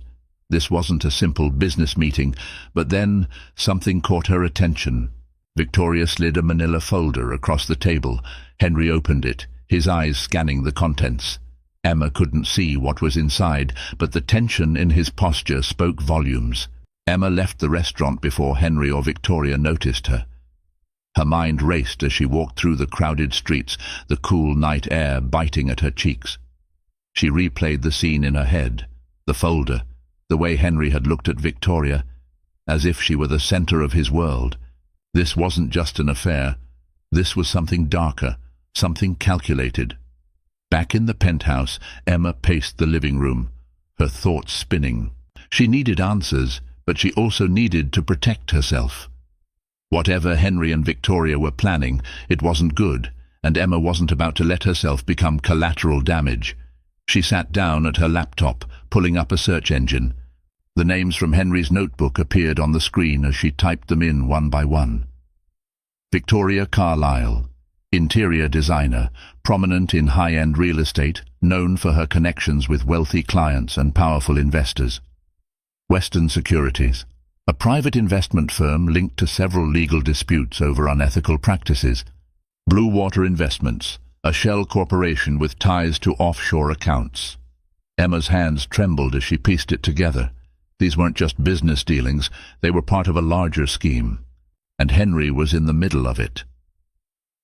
This wasn't a simple business meeting, but then something caught her attention. Victoria slid a manila folder across the table. Henry opened it, his eyes scanning the contents. Emma couldn't see what was inside, but the tension in his posture spoke volumes. Emma left the restaurant before Henry or Victoria noticed her. Her mind raced as she walked through the crowded streets, the cool night air biting at her cheeks. She replayed the scene in her head, the folder, the way Henry had looked at Victoria, as if she were the center of his world. This wasn't just an affair. This was something darker, something calculated. Back in the penthouse, Emma paced the living room, her thoughts spinning. She needed answers, but she also needed to protect herself. Whatever Henry and Victoria were planning, it wasn't good, and Emma wasn't about to let herself become collateral damage. She sat down at her laptop, pulling up a search engine. The names from Henry's notebook appeared on the screen as she typed them in one by one. Victoria Carlyle, interior designer, prominent in high-end real estate, known for her connections with wealthy clients and powerful investors. Western Securities, a private investment firm linked to several legal disputes over unethical practices. Blue Water Investments, a shell corporation with ties to offshore accounts. Emma's hands trembled as she pieced it together. These weren't just business dealings, they were part of a larger scheme. And Henry was in the middle of it.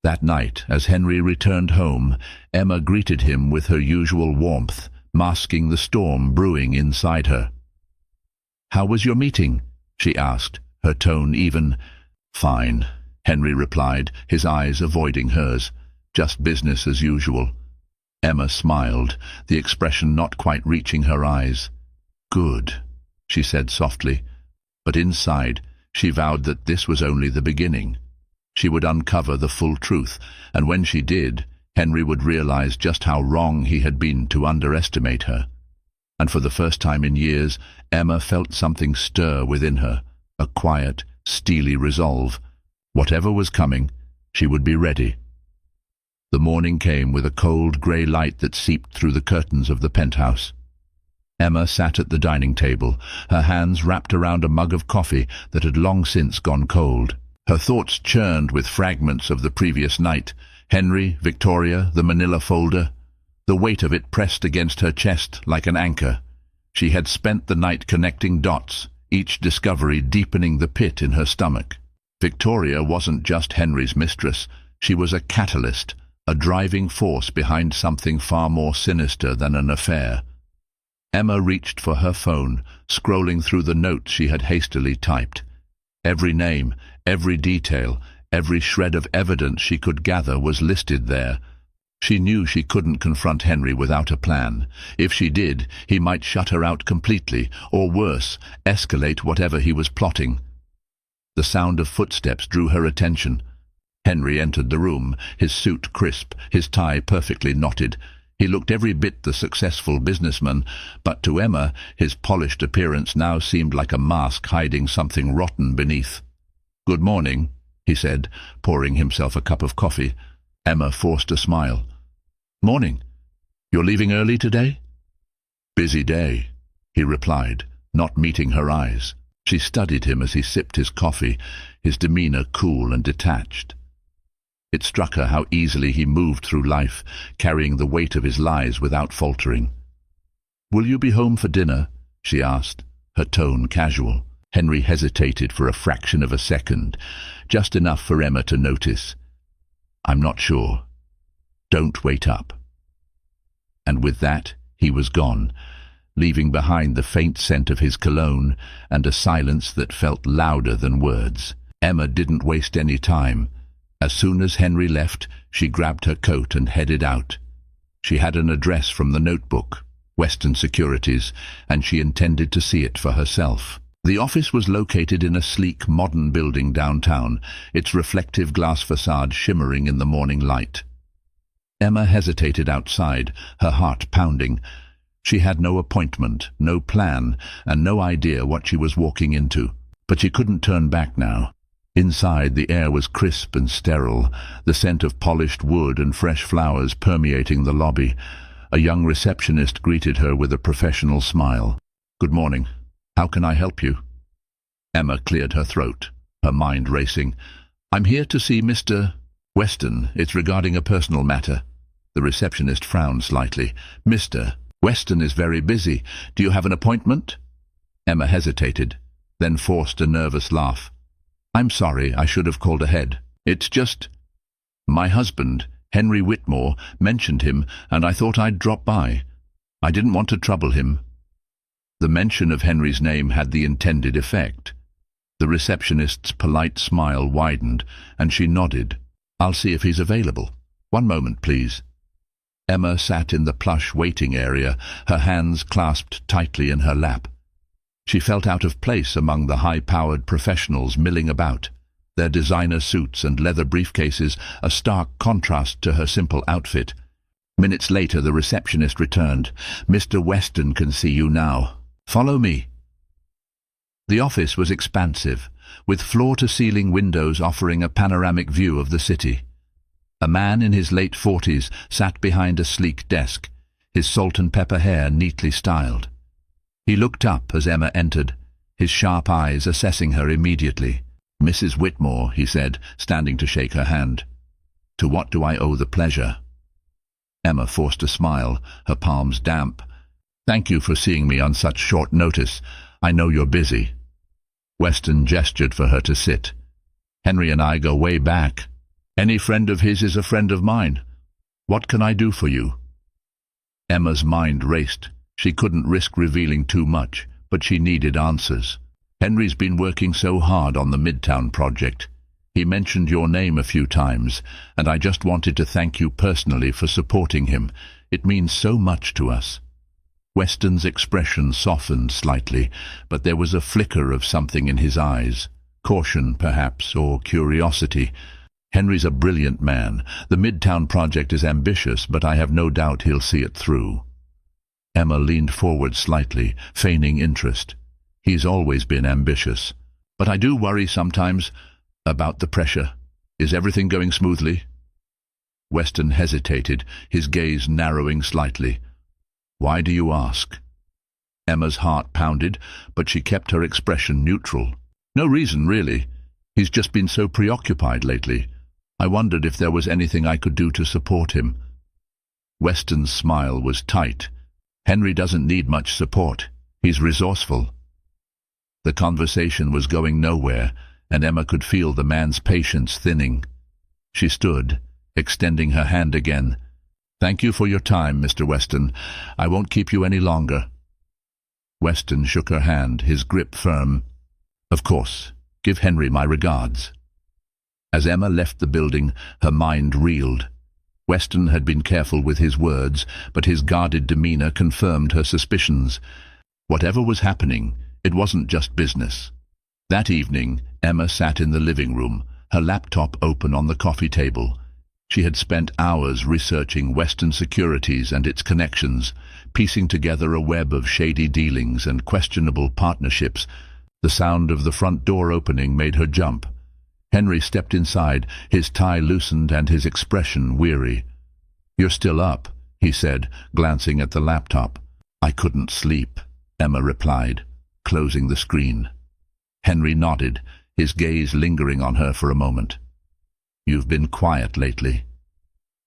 That night, as Henry returned home, Emma greeted him with her usual warmth, masking the storm brewing inside her. "How was your meeting?" she asked, her tone even. "Fine," Henry replied, his eyes avoiding hers. "Just business as usual." Emma smiled, the expression not quite reaching her eyes. "Good," she said softly, but inside she vowed that this was only the beginning. She would uncover the full truth, and when she did, Henry would realize just how wrong he had been to underestimate her. And for the first time in years, Emma felt something stir within her, a quiet, steely resolve. Whatever was coming, she would be ready. The morning came with a cold grey light that seeped through the curtains of the penthouse. Emma sat at the dining table, her hands wrapped around a mug of coffee that had long since gone cold. Her thoughts churned with fragments of the previous night. Henry, Victoria, the manila folder. The weight of it pressed against her chest like an anchor. She had spent the night connecting dots, each discovery deepening the pit in her stomach. Victoria wasn't just Henry's mistress. She was a catalyst, a driving force behind something far more sinister than an affair. Emma reached for her phone, scrolling through the notes she had hastily typed. Every name, every detail, every shred of evidence she could gather was listed there. She knew she couldn't confront Henry without a plan. If she did, he might shut her out completely, or worse, escalate whatever he was plotting. The sound of footsteps drew her attention. Henry entered the room, his suit crisp, his tie perfectly knotted. He looked every bit the successful businessman, but to Emma, his polished appearance now seemed like a mask hiding something rotten beneath. "Good morning," he said, pouring himself a cup of coffee. Emma forced a smile. "Morning. You're leaving early today?" "Busy day," he replied, not meeting her eyes. She studied him as he sipped his coffee, his demeanor cool and detached. It struck her how easily he moved through life, carrying the weight of his lies without faltering. "Will you be home for dinner?" she asked, her tone casual. Henry hesitated for a fraction of a second, just enough for Emma to notice. "I'm not sure. Don't wait up." And with that, he was gone, leaving behind the faint scent of his cologne and a silence that felt louder than words. Emma didn't waste any time. As soon as Henry left, she grabbed her coat and headed out. She had an address from the notebook, Western Securities, and she intended to see it for herself. The office was located in a sleek, modern building downtown, its reflective glass facade shimmering in the morning light. Emma hesitated outside, her heart pounding. She had no appointment, no plan, and no idea what she was walking into. But she couldn't turn back now. Inside, the air was crisp and sterile, the scent of polished wood and fresh flowers permeating the lobby. A young receptionist greeted her with a professional smile. "Good morning. How can I help you?" Emma cleared her throat, her mind racing. "I'm here to see Mr. Weston. It's regarding a personal matter." The receptionist frowned slightly. "Mr. Weston is very busy. Do you have an appointment?" Emma hesitated, then forced a nervous laugh. "I'm sorry, I should have called ahead. It's just... my husband, Henry Whitmore, mentioned him, and I thought I'd drop by. I didn't want to trouble him." The mention of Henry's name had the intended effect. The receptionist's polite smile widened, and she nodded. "I'll see if he's available. One moment, please." Emma sat in the plush waiting area, her hands clasped tightly in her lap. She felt out of place among the high-powered professionals milling about, their designer suits and leather briefcases a stark contrast to her simple outfit. Minutes later, the receptionist returned. "Mr. Weston can see you now. Follow me." The office was expansive, with floor-to-ceiling windows offering a panoramic view of the city. A man in his late 40s sat behind a sleek desk, his salt-and-pepper hair neatly styled. He looked up as Emma entered, his sharp eyes assessing her immediately. "Mrs. Whitmore," he said, standing to shake her hand. "To what do I owe the pleasure?" Emma forced a smile, her palms damp. "Thank you for seeing me on such short notice. I know you're busy." Weston gestured for her to sit. "Henry and I go way back. Any friend of his is a friend of mine. What can I do for you?" Emma's mind raced. She couldn't risk revealing too much, but she needed answers. "Henry's been working so hard on the Midtown project. He mentioned your name a few times, and I just wanted to thank you personally for supporting him. It means so much to us." Weston's expression softened slightly, but there was a flicker of something in his eyes. Caution, perhaps, or curiosity. "Henry's a brilliant man. The Midtown project is ambitious, but I have no doubt he'll see it through." Emma leaned forward slightly, feigning interest. "He's always been ambitious. But I do worry sometimes about the pressure. Is everything going smoothly?" Weston hesitated, his gaze narrowing slightly. "Why do you ask?" Emma's heart pounded, but she kept her expression neutral. "No reason, really. He's just been so preoccupied lately. I wondered if there was anything I could do to support him." Weston's smile was tight. "Henry doesn't need much support. He's resourceful." The conversation was going nowhere, and Emma could feel the man's patience thinning. She stood, extending her hand again. "Thank you for your time, Mr. Weston. I won't keep you any longer." Weston shook her hand, his grip firm. "Of course. Give Henry my regards." As Emma left the building, her mind reeled. Weston had been careful with his words, but his guarded demeanor confirmed her suspicions. Whatever was happening, it wasn't just business. That evening, Emma sat in the living room, her laptop open on the coffee table. She had spent hours researching Weston Securities and its connections, piecing together a web of shady dealings and questionable partnerships. The sound of the front door opening made her jump. Henry stepped inside, his tie loosened and his expression weary. "You're still up," he said, glancing at the laptop. "I couldn't sleep," Emma replied, closing the screen. Henry nodded, his gaze lingering on her for a moment. "You've been quiet lately."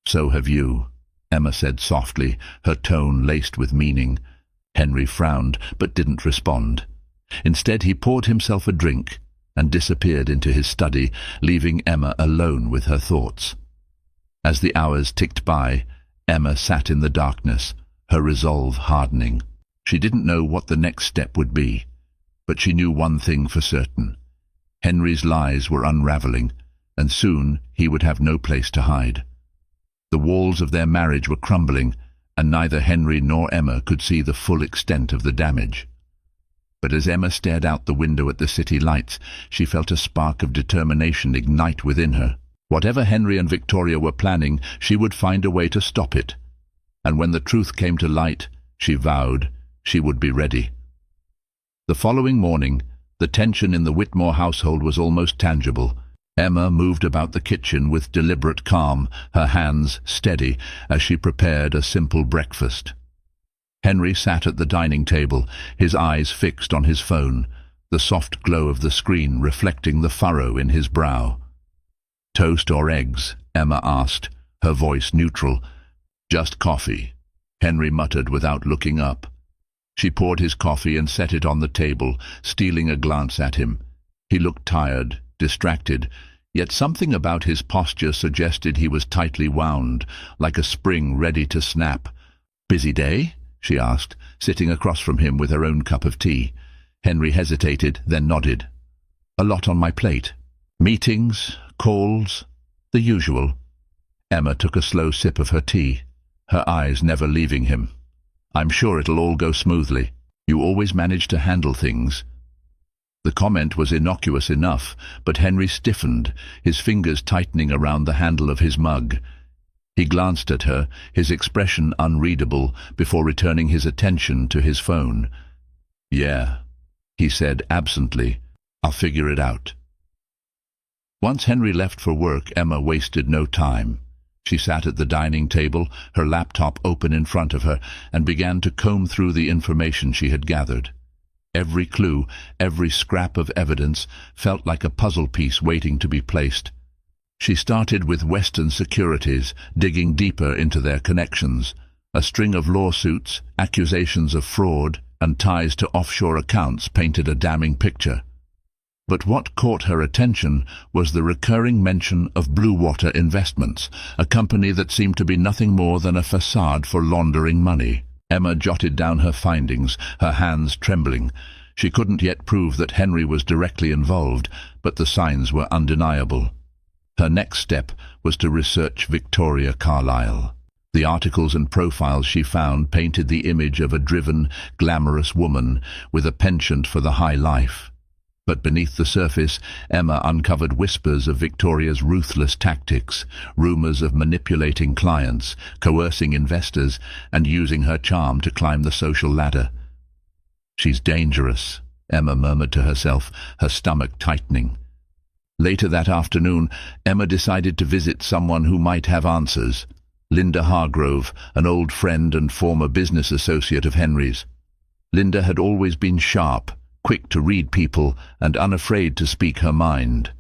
"So have you," Emma said softly, her tone laced with meaning. Henry frowned, but didn't respond. Instead, he poured himself a drink and disappeared into his study, leaving Emma alone with her thoughts. As the hours ticked by, Emma sat in the darkness, her resolve hardening. She didn't know what the next step would be, but she knew one thing for certain. Henry's lies were unraveling, and soon he would have no place to hide. The walls of their marriage were crumbling, and neither Henry nor Emma could see the full extent of the damage. But as Emma stared out the window at the city lights, she felt a spark of determination ignite within her. Whatever Henry and Victoria were planning, she would find a way to stop it. And when the truth came to light, she vowed she would be ready. The following morning, the tension in the Whitmore household was almost tangible. Emma moved about the kitchen with deliberate calm, her hands steady as she prepared a simple breakfast. Henry sat at the dining table, his eyes fixed on his phone, the soft glow of the screen reflecting the furrow in his brow. "Toast or eggs?" Emma asked, her voice neutral. "Just coffee," Henry muttered without looking up. She poured his coffee and set it on the table, stealing a glance at him. He looked tired, distracted, yet something about his posture suggested he was tightly wound, like a spring ready to snap. "Busy day?" she asked, sitting across from him with her own cup of tea. Henry hesitated, then nodded. "A lot on my plate. Meetings, calls, the usual." Emma took a slow sip of her tea, her eyes never leaving him. "I'm sure it'll all go smoothly. You always manage to handle things." The comment was innocuous enough, but Henry stiffened, his fingers tightening around the handle of his mug. He glanced at her, his expression unreadable, before returning his attention to his phone. "Yeah," he said absently. "I'll figure it out." Once Henry left for work, Emma wasted no time. She sat at the dining table, her laptop open in front of her, and began to comb through the information she had gathered. Every clue, every scrap of evidence felt like a puzzle piece waiting to be placed. She started with Weston Securities, digging deeper into their connections. A string of lawsuits, accusations of fraud, and ties to offshore accounts painted a damning picture. But what caught her attention was the recurring mention of Blue Water Investments, a company that seemed to be nothing more than a facade for laundering money. Emma jotted down her findings, her hands trembling. She couldn't yet prove that Henry was directly involved, but the signs were undeniable. Her next step was to research Victoria Carlyle. The articles and profiles she found painted the image of a driven, glamorous woman with a penchant for the high life. But beneath the surface, Emma uncovered whispers of Victoria's ruthless tactics, rumors of manipulating clients, coercing investors, and using her charm to climb the social ladder. "She's dangerous," Emma murmured to herself, her stomach tightening. Later that afternoon, Emma decided to visit someone who might have answers. Linda Hargrove, an old friend and former business associate of Henry's. Linda had always been sharp, quick to read people, and unafraid to speak her mind.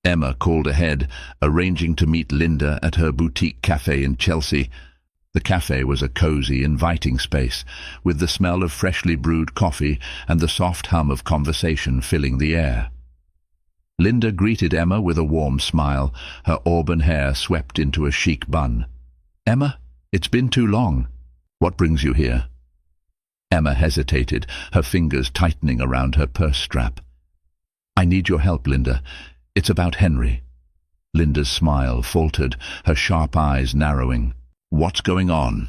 Emma called ahead, arranging to meet Linda at her boutique cafe in Chelsea. The cafe was a cozy, inviting space, with the smell of freshly brewed coffee and the soft hum of conversation filling the air. Linda greeted Emma with a warm smile, her auburn hair swept into a chic bun. "Emma, it's been too long. What brings you here?" Emma hesitated, her fingers tightening around her purse strap. "I need your help, Linda. It's about Henry." Linda's smile faltered, her sharp eyes narrowing. "What's going on?"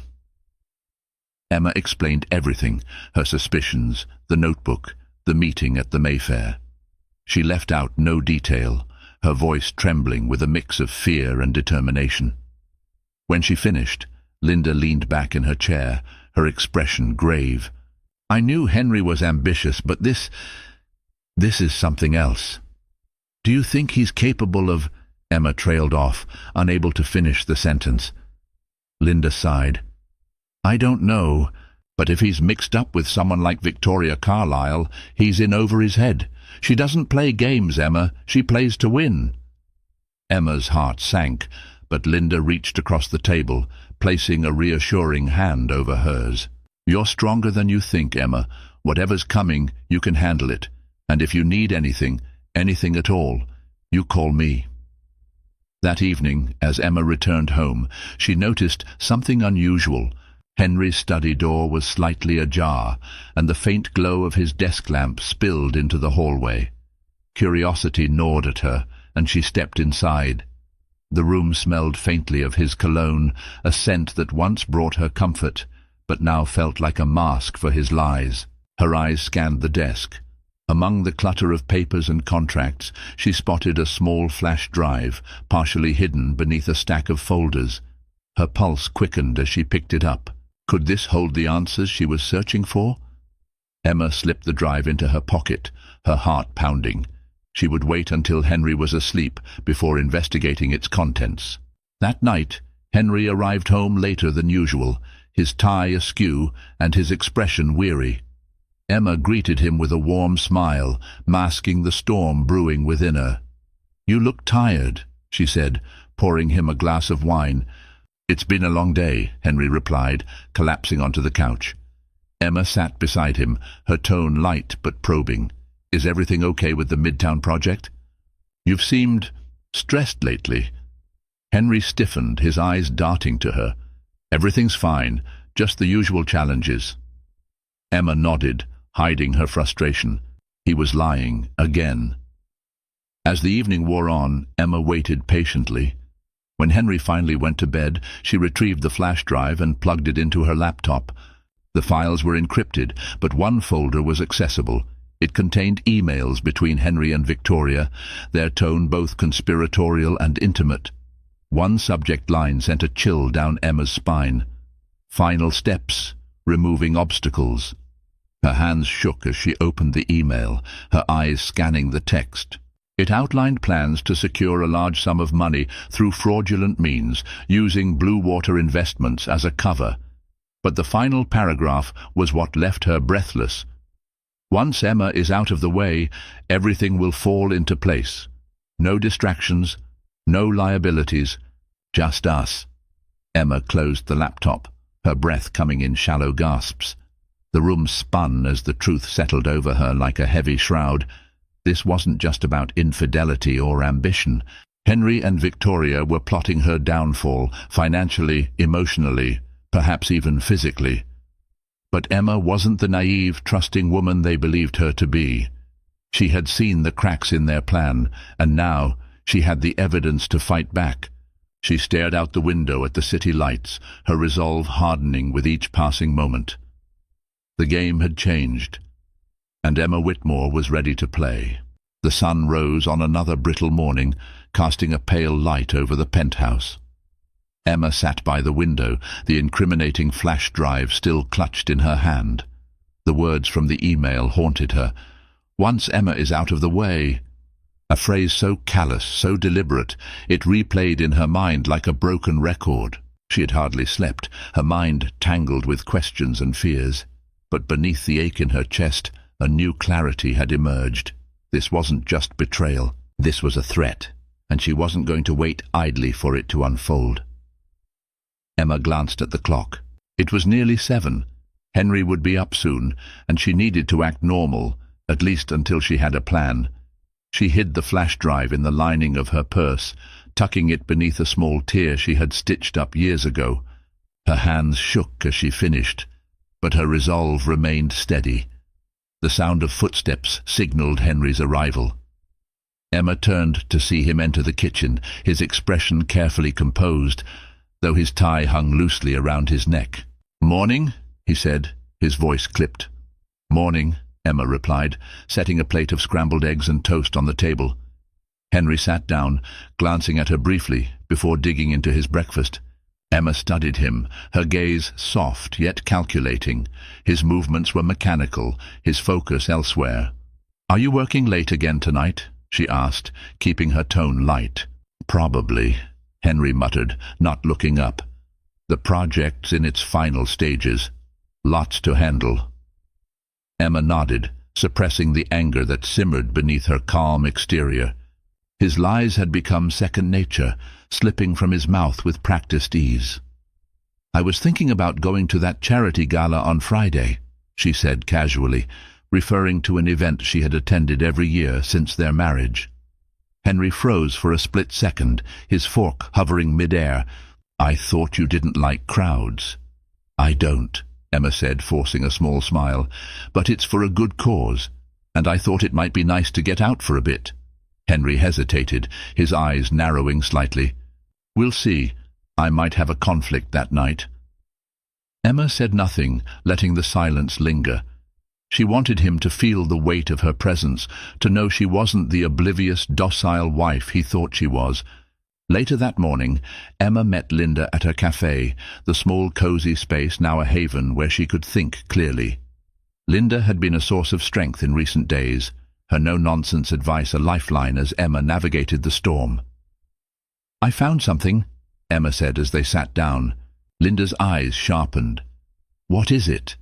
Emma explained everything, her suspicions, the notebook, the meeting at the Mayfair. She left out no detail, her voice trembling with a mix of fear and determination. When she finished, Linda leaned back in her chair, her expression grave. "I knew Henry was ambitious, but this is something else." "Do you think he's capable of—" Emma trailed off, unable to finish the sentence. Linda sighed. "I don't know, but if he's mixed up with someone like Victoria Carlyle, he's in over his head. She doesn't play games, Emma. She plays to win." Emma's heart sank, but Linda reached across the table, placing a reassuring hand over hers. "You're stronger than you think, Emma. Whatever's coming, you can handle it. And if you need anything at all, you call me." That evening, as Emma returned home, she noticed something unusual. Henry's study door was slightly ajar, and the faint glow of his desk lamp spilled into the hallway. Curiosity gnawed at her, and she stepped inside. The room smelled faintly of his cologne, a scent that once brought her comfort, but now felt like a mask for his lies. Her eyes scanned the desk. Among the clutter of papers and contracts, she spotted a small flash drive, partially hidden beneath a stack of folders. Her pulse quickened as she picked it up. Could this hold the answers she was searching for? Emma slipped the drive into her pocket, her heart pounding. She would wait until Henry was asleep before investigating its contents. That night, Henry arrived home later than usual, his tie askew and his expression weary. Emma greeted him with a warm smile, masking the storm brewing within her. "You look tired," she said, pouring him a glass of wine. "It's been a long day," Henry replied, collapsing onto the couch. Emma sat beside him, her tone light but probing. "Is everything okay with the Midtown project? You've seemed stressed lately." Henry stiffened, his eyes darting to her. "Everything's fine, just the usual challenges." Emma nodded, hiding her frustration. He was lying again. As the evening wore on, Emma waited patiently. When Henry finally went to bed, she retrieved the flash drive and plugged it into her laptop. The files were encrypted, but one folder was accessible. It contained emails between Henry and Victoria, their tone both conspiratorial and intimate. One subject line sent a chill down Emma's spine. "Final steps, removing obstacles." Her hands shook as she opened the email, her eyes scanning the text. It outlined plans to secure a large sum of money through fraudulent means, using Blue Water Investments as a cover. But the final paragraph was what left her breathless. "Once Emma is out of the way, everything will fall into place. No distractions, no liabilities, just us." Emma closed the laptop, her breath coming in shallow gasps. The room spun as the truth settled over her like a heavy shroud. This wasn't just about infidelity or ambition. Henry and Victoria were plotting her downfall, financially, emotionally, perhaps even physically. But Emma wasn't the naive, trusting woman they believed her to be. She had seen the cracks in their plan, and now she had the evidence to fight back. She stared out the window at the city lights, her resolve hardening with each passing moment. The game had changed, and Emma Whitmore was ready to play. The sun rose on another brittle morning, casting a pale light over the penthouse. Emma sat by the window, the incriminating flash drive still clutched in her hand. The words from the email haunted her. "Once Emma is out of the way." A phrase so callous, so deliberate, it replayed in her mind like a broken record. She had hardly slept, her mind tangled with questions and fears. But beneath the ache in her chest, a new clarity had emerged. This wasn't just betrayal. This was a threat. and she wasn't going to wait idly for it to unfold. Emma glanced at the clock. It was nearly 7. Henry would be up soon, and she needed to act normal, at least until she had a plan. She hid the flash drive in the lining of her purse, tucking it beneath a small tear she had stitched up years ago. Her hands shook as she finished, but her resolve remained steady. The sound of footsteps signaled Henry's arrival. Emma turned to see him enter the kitchen, his expression carefully composed, though his tie hung loosely around his neck. "Morning," he said, his voice clipped. "Morning," Emma replied, setting a plate of scrambled eggs and toast on the table. Henry sat down, glancing at her briefly, before digging into his breakfast. Emma studied him, her gaze soft yet calculating. His movements were mechanical, his focus elsewhere. "Are you working late again tonight?" she asked, keeping her tone light. "Probably," Henry muttered, not looking up. "The project's in its final stages. Lots to handle." Emma nodded, suppressing the anger that simmered beneath her calm exterior. His lies had become second nature, slipping from his mouth with practiced ease. "I was thinking about going to that charity gala on Friday," she said casually, referring to an event she had attended every year since their marriage. Henry froze for a split second, his fork hovering mid-air. "I thought you didn't like crowds." "I don't," Emma said, forcing a small smile, "but it's for a good cause, and I thought it might be nice to get out for a bit." Henry hesitated, his eyes narrowing slightly. "We'll see. I might have a conflict that night." Emma said nothing, letting the silence linger. She wanted him to feel the weight of her presence, to know she wasn't the oblivious, docile wife he thought she was. Later that morning, Emma met Linda at her cafe, the small cozy space now a haven where she could think clearly. Linda had been a source of strength in recent days, her no-nonsense advice a lifeline as Emma navigated the storm. "I found something," Emma said as they sat down. Linda's eyes sharpened. "What is it?"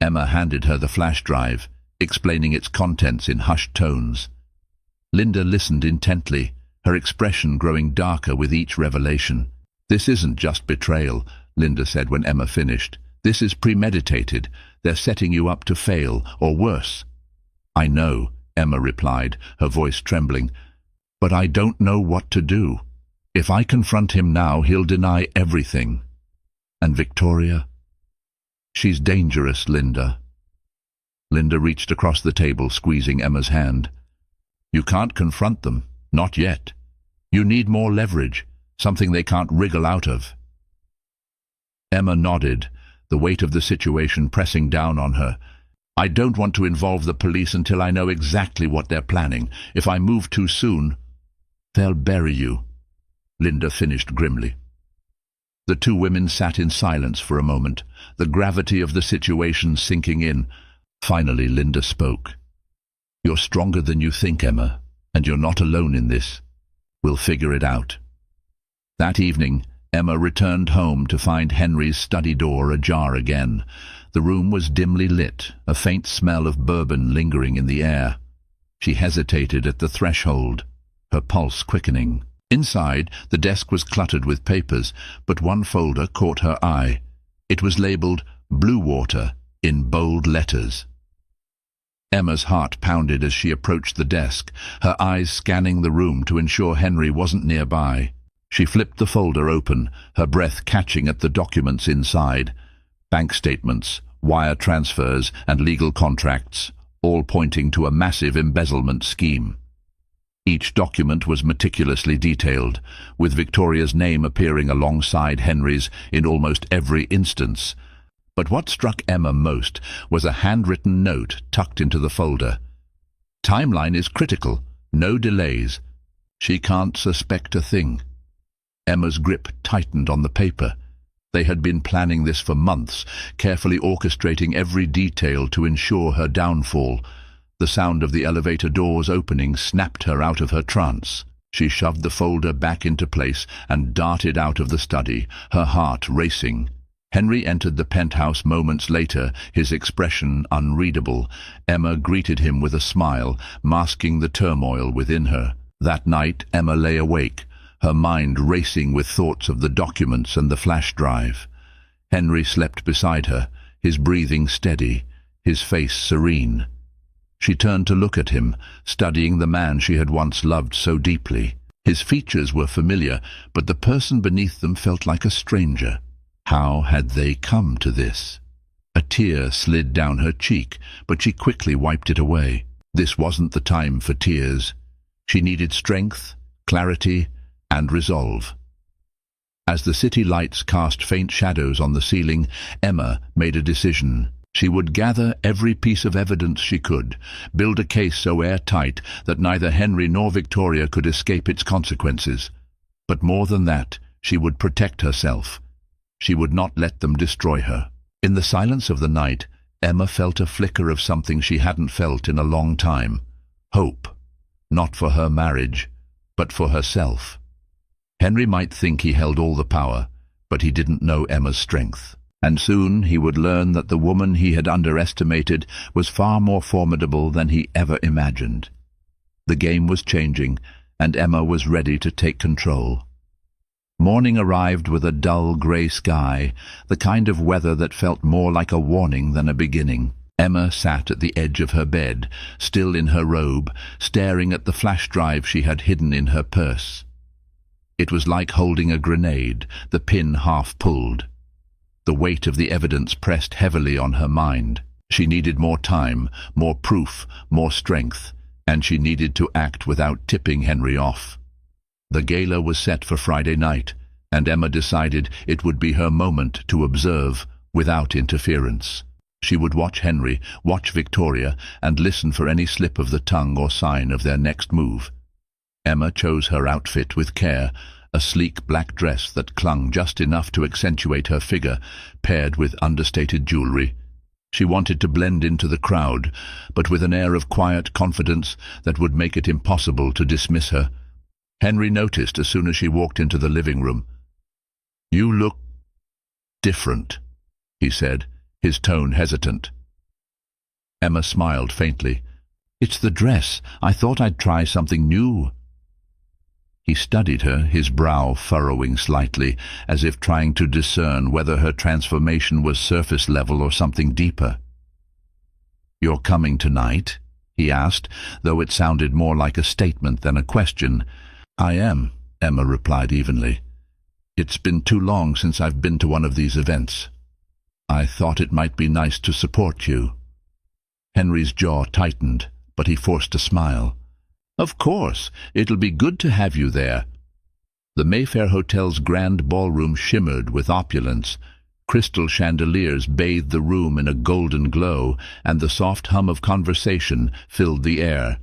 Emma handed her the flash drive, explaining its contents in hushed tones. Linda listened intently, her expression growing darker with each revelation. "This isn't just betrayal," Linda said when Emma finished. "This is premeditated. They're setting you up to fail, or worse." "I know," Emma replied, her voice trembling, "but I don't know what to do. If I confront him now, he'll deny everything. And Victoria? She's dangerous, Linda." Linda reached across the table, squeezing Emma's hand. "You can't confront them, not yet. You need more leverage, something they can't wriggle out of." Emma nodded, the weight of the situation pressing down on her. "I don't want to involve the police until I know exactly what they're planning. If I move too soon, they'll bury you," Linda finished grimly. The two women sat in silence for a moment, the gravity of the situation sinking in. Finally, Linda spoke. "You're stronger than you think, Emma, and you're not alone in this. We'll figure it out." That evening, Emma returned home to find Henry's study door ajar again. The room was dimly lit, a faint smell of bourbon lingering in the air. She hesitated at the threshold, her pulse quickening. Inside, the desk was cluttered with papers, but one folder caught her eye. It was labeled "Blue Water" in bold letters. Emma's heart pounded as she approached the desk, her eyes scanning the room to ensure Henry wasn't nearby. She flipped the folder open, her breath catching at the documents inside. Bank statements, wire transfers, and legal contracts, all pointing to a massive embezzlement scheme. Each document was meticulously detailed, with Victoria's name appearing alongside Henry's in almost every instance. But what struck Emma most was a handwritten note tucked into the folder. "Timeline is critical. No delays. She can't suspect a thing." Emma's grip tightened on the paper. They had been planning this for months, carefully orchestrating every detail to ensure her downfall. The sound of the elevator doors opening snapped her out of her trance. She shoved the folder back into place and darted out of the study, her heart racing. Henry entered the penthouse moments later, his expression unreadable. Emma greeted him with a smile, masking the turmoil within her. That night, Emma lay awake, her mind racing with thoughts of the documents and the flash drive. Henry slept beside her, his breathing steady, his face serene. She turned to look at him, studying the man she had once loved so deeply. His features were familiar, but the person beneath them felt like a stranger. How had they come to this? A tear slid down her cheek, but she quickly wiped it away. This wasn't the time for tears. She needed strength, clarity, and resolve. As the city lights cast faint shadows on the ceiling, Emma made a decision. She would gather every piece of evidence she could, build a case so airtight that neither Henry nor Victoria could escape its consequences. But more than that, she would protect herself. She would not let them destroy her. In the silence of the night, Emma felt a flicker of something she hadn't felt in a long time. Hope. Not for her marriage, but for herself. Henry might think he held all the power, but he didn't know Emma's strength. And soon he would learn that the woman he had underestimated was far more formidable than he ever imagined. The game was changing, and Emma was ready to take control. Morning arrived with a dull grey sky, the kind of weather that felt more like a warning than a beginning. Emma sat at the edge of her bed, still in her robe, staring at the flash drive she had hidden in her purse. It was like holding a grenade, the pin half pulled. The weight of the evidence pressed heavily on her mind. She needed more time, more proof, more strength, and she needed to act without tipping Henry off. The gala was set for Friday night, and Emma decided it would be her moment to observe without interference. She would watch Henry, watch Victoria, and listen for any slip of the tongue or sign of their next move. Emma chose her outfit with care, a sleek black dress that clung just enough to accentuate her figure, paired with understated jewelry. She wanted to blend into the crowd, but with an air of quiet confidence that would make it impossible to dismiss her. Henry noticed as soon as she walked into the living room. "You look different," he said, his tone hesitant. Emma smiled faintly. "It's the dress. I thought I'd try something new." He studied her, his brow furrowing slightly, as if trying to discern whether her transformation was surface level or something deeper. "You're coming tonight?" he asked, though it sounded more like a statement than a question. "I am," Emma replied evenly. "It's been too long since I've been to one of these events. I thought it might be nice to support you." Henry's jaw tightened, but he forced a smile. "Of course, it'll be good to have you there." The Mayfair Hotel's grand ballroom shimmered with opulence. Crystal chandeliers bathed the room in a golden glow, and the soft hum of conversation filled the air.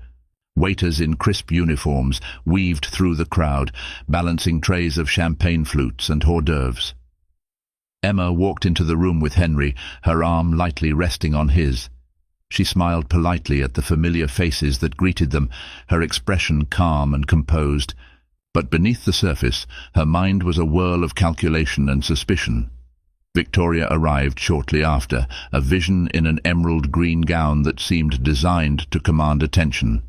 Waiters in crisp uniforms weaved through the crowd, balancing trays of champagne flutes and hors d'oeuvres. Emma walked into the room with Henry, her arm lightly resting on his. She smiled politely at the familiar faces that greeted them, her expression calm and composed. But beneath the surface, her mind was a whirl of calculation and suspicion. Victoria arrived shortly after, a vision in an emerald green gown that seemed designed to command attention.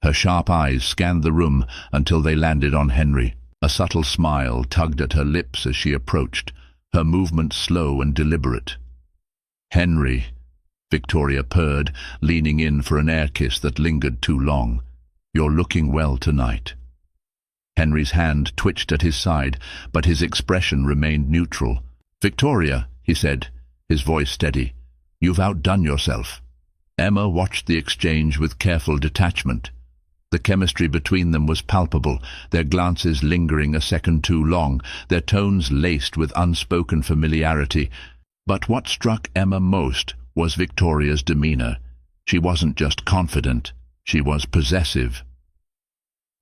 Her sharp eyes scanned the room until they landed on Henry. A subtle smile tugged at her lips as she approached, her movements slow and deliberate. "Henry," Victoria purred, leaning in for an air kiss that lingered too long. "You're looking well tonight." Henry's hand twitched at his side, but his expression remained neutral. "Victoria," he said, his voice steady, "you've outdone yourself." Emma watched the exchange with careful detachment. The chemistry between them was palpable, their glances lingering a second too long, their tones laced with unspoken familiarity. But what struck Emma most was Victoria's demeanor. She wasn't just confident, she was possessive.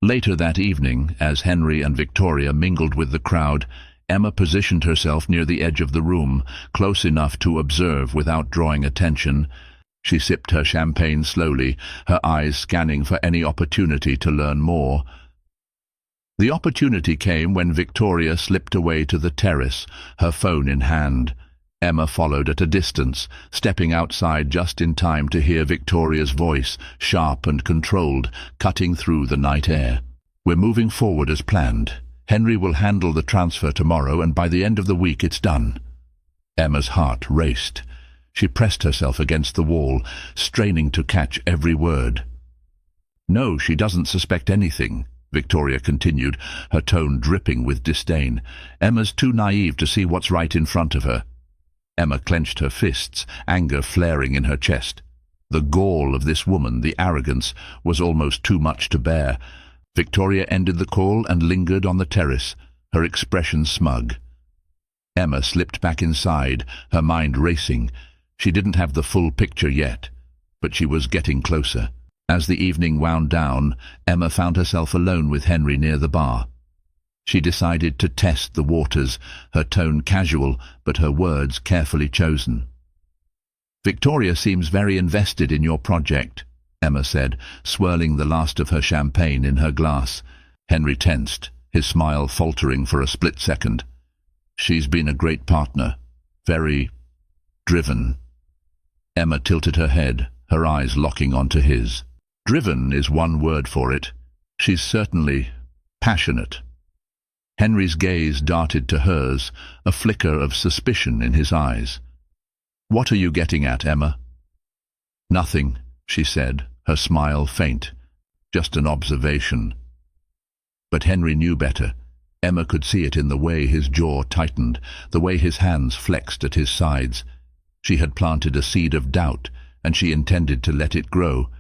Later that evening, as Henry and Victoria mingled with the crowd, Emma positioned herself near the edge of the room, close enough to observe without drawing attention. She sipped her champagne slowly, her eyes scanning for any opportunity to learn more. The opportunity came when Victoria slipped away to the terrace, her phone in hand. Emma followed at a distance, stepping outside just in time to hear Victoria's voice, sharp and controlled, cutting through the night air. We're moving forward as planned. Henry will handle the transfer tomorrow, and by the end of the week it's done." Emma's heart raced. She pressed herself against the wall, straining to catch every word. "No, she doesn't suspect anything," Victoria continued, her tone dripping with disdain. "Emma's too naive to see what's right in front of her." Emma clenched her fists, anger flaring in her chest. The gall of this woman, the arrogance, was almost too much to bear. Victoria ended the call and lingered on the terrace, her expression smug. Emma slipped back inside, her mind racing. She didn't have the full picture yet, but she was getting closer. As the evening wound down, Emma found herself alone with Henry near the bar. She decided to test the waters, her tone casual, but her words carefully chosen. "Victoria seems very invested in your project," Emma said, swirling the last of her champagne in her glass. Henry tensed, his smile faltering for a split second. "She's been a great partner. Very driven." Emma tilted her head, her eyes locking onto his. "Driven is one word for it. She's certainly passionate." Henry's gaze darted to hers, a flicker of suspicion in his eyes. "What are you getting at, Emma?" "Nothing," she said, her smile faint. "Just an observation." But Henry knew better. Emma could see it in the way his jaw tightened, the way his hands flexed at his sides. She had planted a seed of doubt, and she intended to let it grow.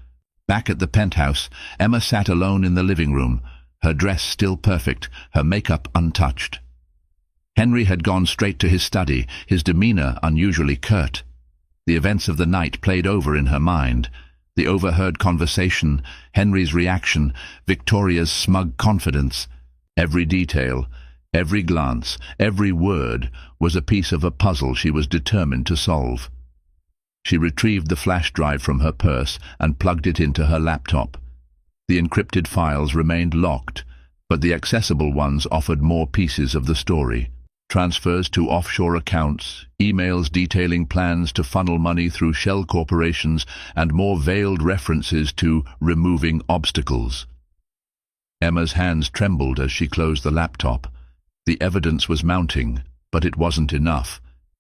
Back at the penthouse, Emma sat alone in the living room, her dress still perfect, her makeup untouched. Henry had gone straight to his study, his demeanor unusually curt. The events of the night played over in her mind. The overheard conversation, Henry's reaction, Victoria's smug confidence. Every detail, every glance, every word was a piece of a puzzle she was determined to solve. She retrieved the flash drive from her purse and plugged it into her laptop. The encrypted files remained locked, but the accessible ones offered more pieces of the story. Transfers to offshore accounts, emails detailing plans to funnel money through shell corporations, and more veiled references to removing obstacles. Emma's hands trembled as she closed the laptop. The evidence was mounting, but it wasn't enough.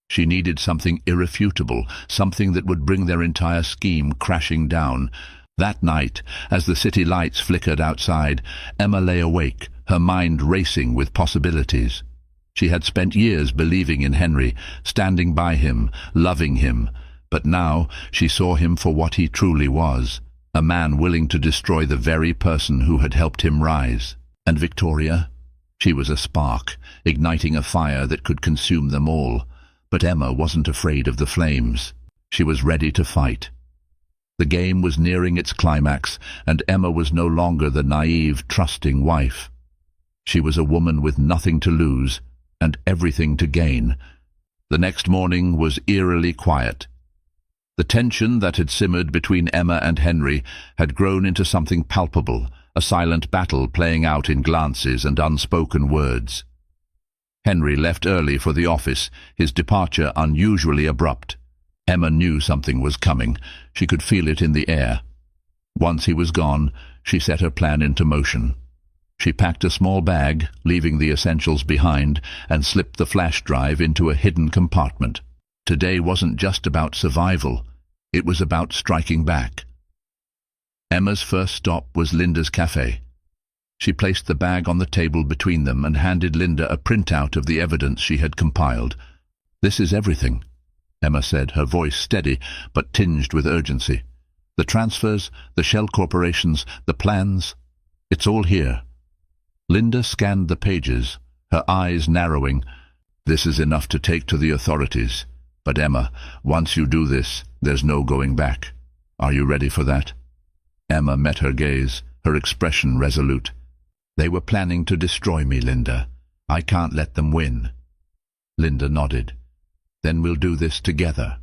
She needed something irrefutable, something that would bring their entire scheme crashing down. That night, as the city lights flickered outside, Emma lay awake, her mind racing with possibilities. She had spent years believing in Henry, standing by him, loving him, but now she saw him for what he truly was, a man willing to destroy the very person who had helped him rise. And Victoria? She was a spark, igniting a fire that could consume them all. But Emma wasn't afraid of the flames. She was ready to fight. The game was nearing its climax, and Emma was no longer the naive, trusting wife. She was a woman with nothing to lose and everything to gain. The next morning was eerily quiet. The tension that had simmered between Emma and Henry had grown into something palpable, a silent battle playing out in glances and unspoken words. Henry left early for the office, his departure unusually abrupt. Emma knew something was coming. She could feel it in the air. Once he was gone, she set her plan into motion. She packed a small bag, leaving the essentials behind, and slipped the flash drive into a hidden compartment. Today wasn't just about survival. It was about striking back. Emma's first stop was Linda's cafe. She placed the bag on the table between them and handed Linda a printout of the evidence she had compiled. "This is everything," Emma said, her voice steady but tinged with urgency. "The transfers, the shell corporations, the plans, it's all here." Linda scanned the pages, her eyes narrowing. "This is enough to take to the authorities. But Emma, once you do this, there's no going back. Are you ready for that?" Emma met her gaze, her expression resolute. "They were planning to destroy me, Linda. I can't let them win." Linda nodded. "Then we'll do this together."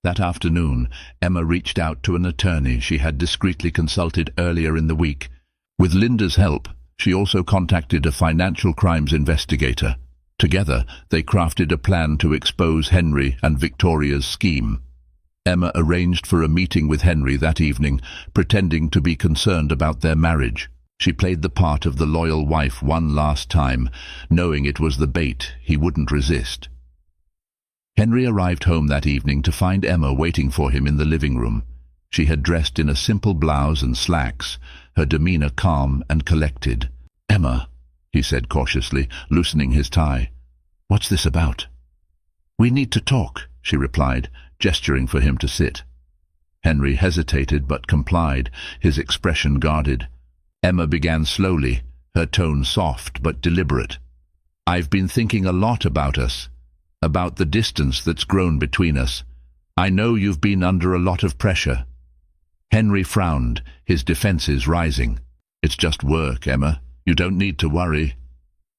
That afternoon, Emma reached out to an attorney she had discreetly consulted earlier in the week. With Linda's help, she also contacted a financial crimes investigator. Together, they crafted a plan to expose Henry and Victoria's scheme. Emma arranged for a meeting with Henry that evening, pretending to be concerned about their marriage. She played the part of the loyal wife one last time, knowing it was the bait he wouldn't resist. Henry arrived home that evening to find Emma waiting for him in the living room. She had dressed in a simple blouse and slacks, her demeanor calm and collected. "Emma," he said cautiously, loosening his tie. "What's this about?" "We need to talk," she replied, gesturing for him to sit. Henry hesitated but complied, his expression guarded. Emma began slowly, her tone soft but deliberate. "I've been thinking a lot about us, about the distance that's grown between us. I know you've been under a lot of pressure." Henry frowned, his defenses rising. "It's just work, Emma. You don't need to worry."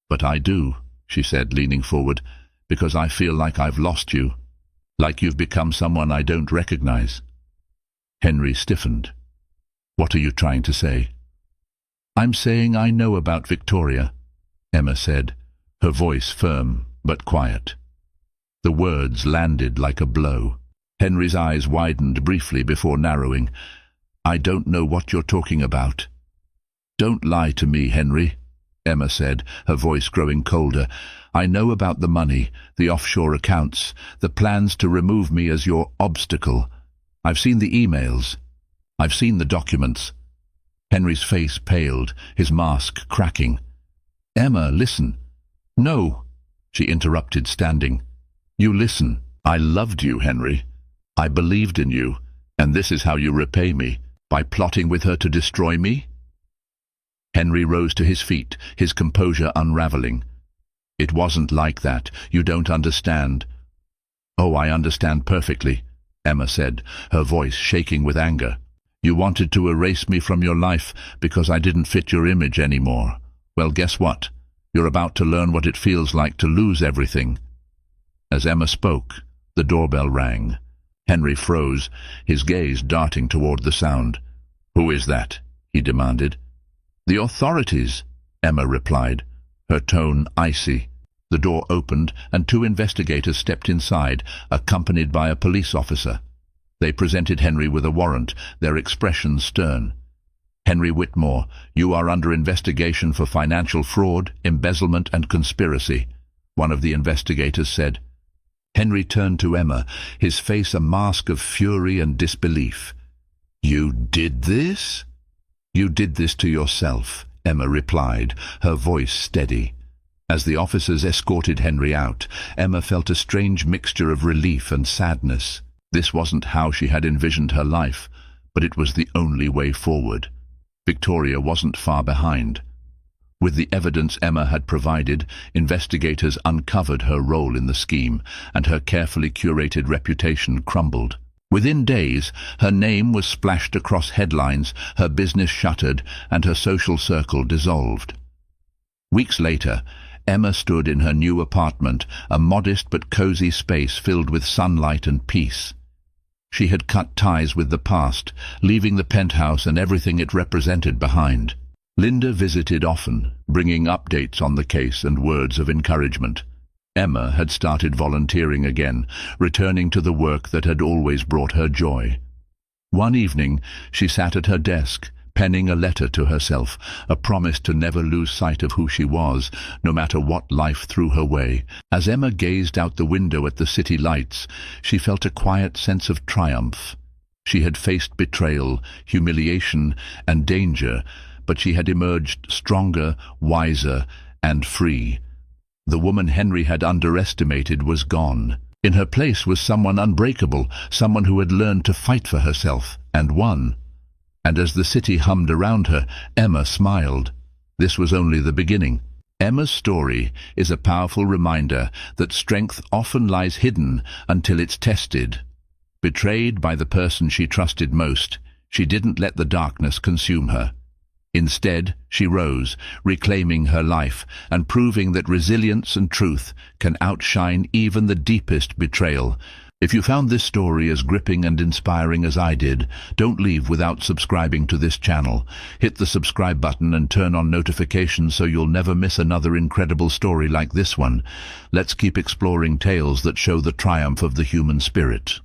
"But I do," she said, leaning forward, "because I feel like I've lost you, like you've become someone I don't recognize." Henry stiffened. "What are you trying to say?" "I'm saying I know about Victoria," Emma said, her voice firm but quiet. The words landed like a blow. Henry's eyes widened briefly before narrowing. "I don't know what you're talking about." "Don't lie to me, Henry," Emma said, her voice growing colder. "I know about the money, the offshore accounts, the plans to remove me as your obstacle. I've seen the emails. I've seen the documents." Henry's face paled, his mask cracking. "Emma, listen." "No," she interrupted, standing. "You listen. I loved you, Henry. I believed in you, and this is how you repay me, by plotting with her to destroy me?" Henry rose to his feet, his composure unraveling. "It wasn't like that. You don't understand." "Oh, I understand perfectly," Emma said, her voice shaking with anger. "You wanted to erase me from your life because I didn't fit your image anymore. Well, guess what? You're about to learn what it feels like to lose everything." As Emma spoke, the doorbell rang. Henry froze, his gaze darting toward the sound. "Who is that?" he demanded. "The authorities," Emma replied, her tone icy. The door opened, and 2 investigators stepped inside, accompanied by a police officer. They presented Henry with a warrant, their expressions stern. "Henry Whitmore, you are under investigation for financial fraud, embezzlement, and conspiracy," one of the investigators said. Henry turned to Emma, his face a mask of fury and disbelief. "You did this?" "You did this to yourself," Emma replied, her voice steady. As the officers escorted Henry out, Emma felt a strange mixture of relief and sadness. This wasn't how she had envisioned her life, but it was the only way forward. Victoria wasn't far behind. With the evidence Emma had provided, investigators uncovered her role in the scheme, and her carefully curated reputation crumbled. Within days, her name was splashed across headlines, her business shuttered, and her social circle dissolved. Weeks later, Emma stood in her new apartment, a modest but cozy space filled with sunlight and peace. She had cut ties with the past, leaving the penthouse and everything it represented behind. Linda visited often, bringing updates on the case and words of encouragement. Emma had started volunteering again, returning to the work that had always brought her joy. One evening, she sat at her desk, penning a letter to herself, a promise to never lose sight of who she was, no matter what life threw her way. As Emma gazed out the window at the city lights, she felt a quiet sense of triumph. She had faced betrayal, humiliation, and danger, but she had emerged stronger, wiser, and free. The woman Henry had underestimated was gone. In her place was someone unbreakable, someone who had learned to fight for herself, and won. And as the city hummed around her, Emma smiled. This was only the beginning. Emma's story is a powerful reminder that strength often lies hidden until it's tested. Betrayed by the person she trusted most, she didn't let the darkness consume her. Instead, she rose, reclaiming her life and proving that resilience and truth can outshine even the deepest betrayal. If you found this story as gripping and inspiring as I did, don't leave without subscribing to this channel. Hit the subscribe button and turn on notifications so you'll never miss another incredible story like this one. Let's keep exploring tales that show the triumph of the human spirit.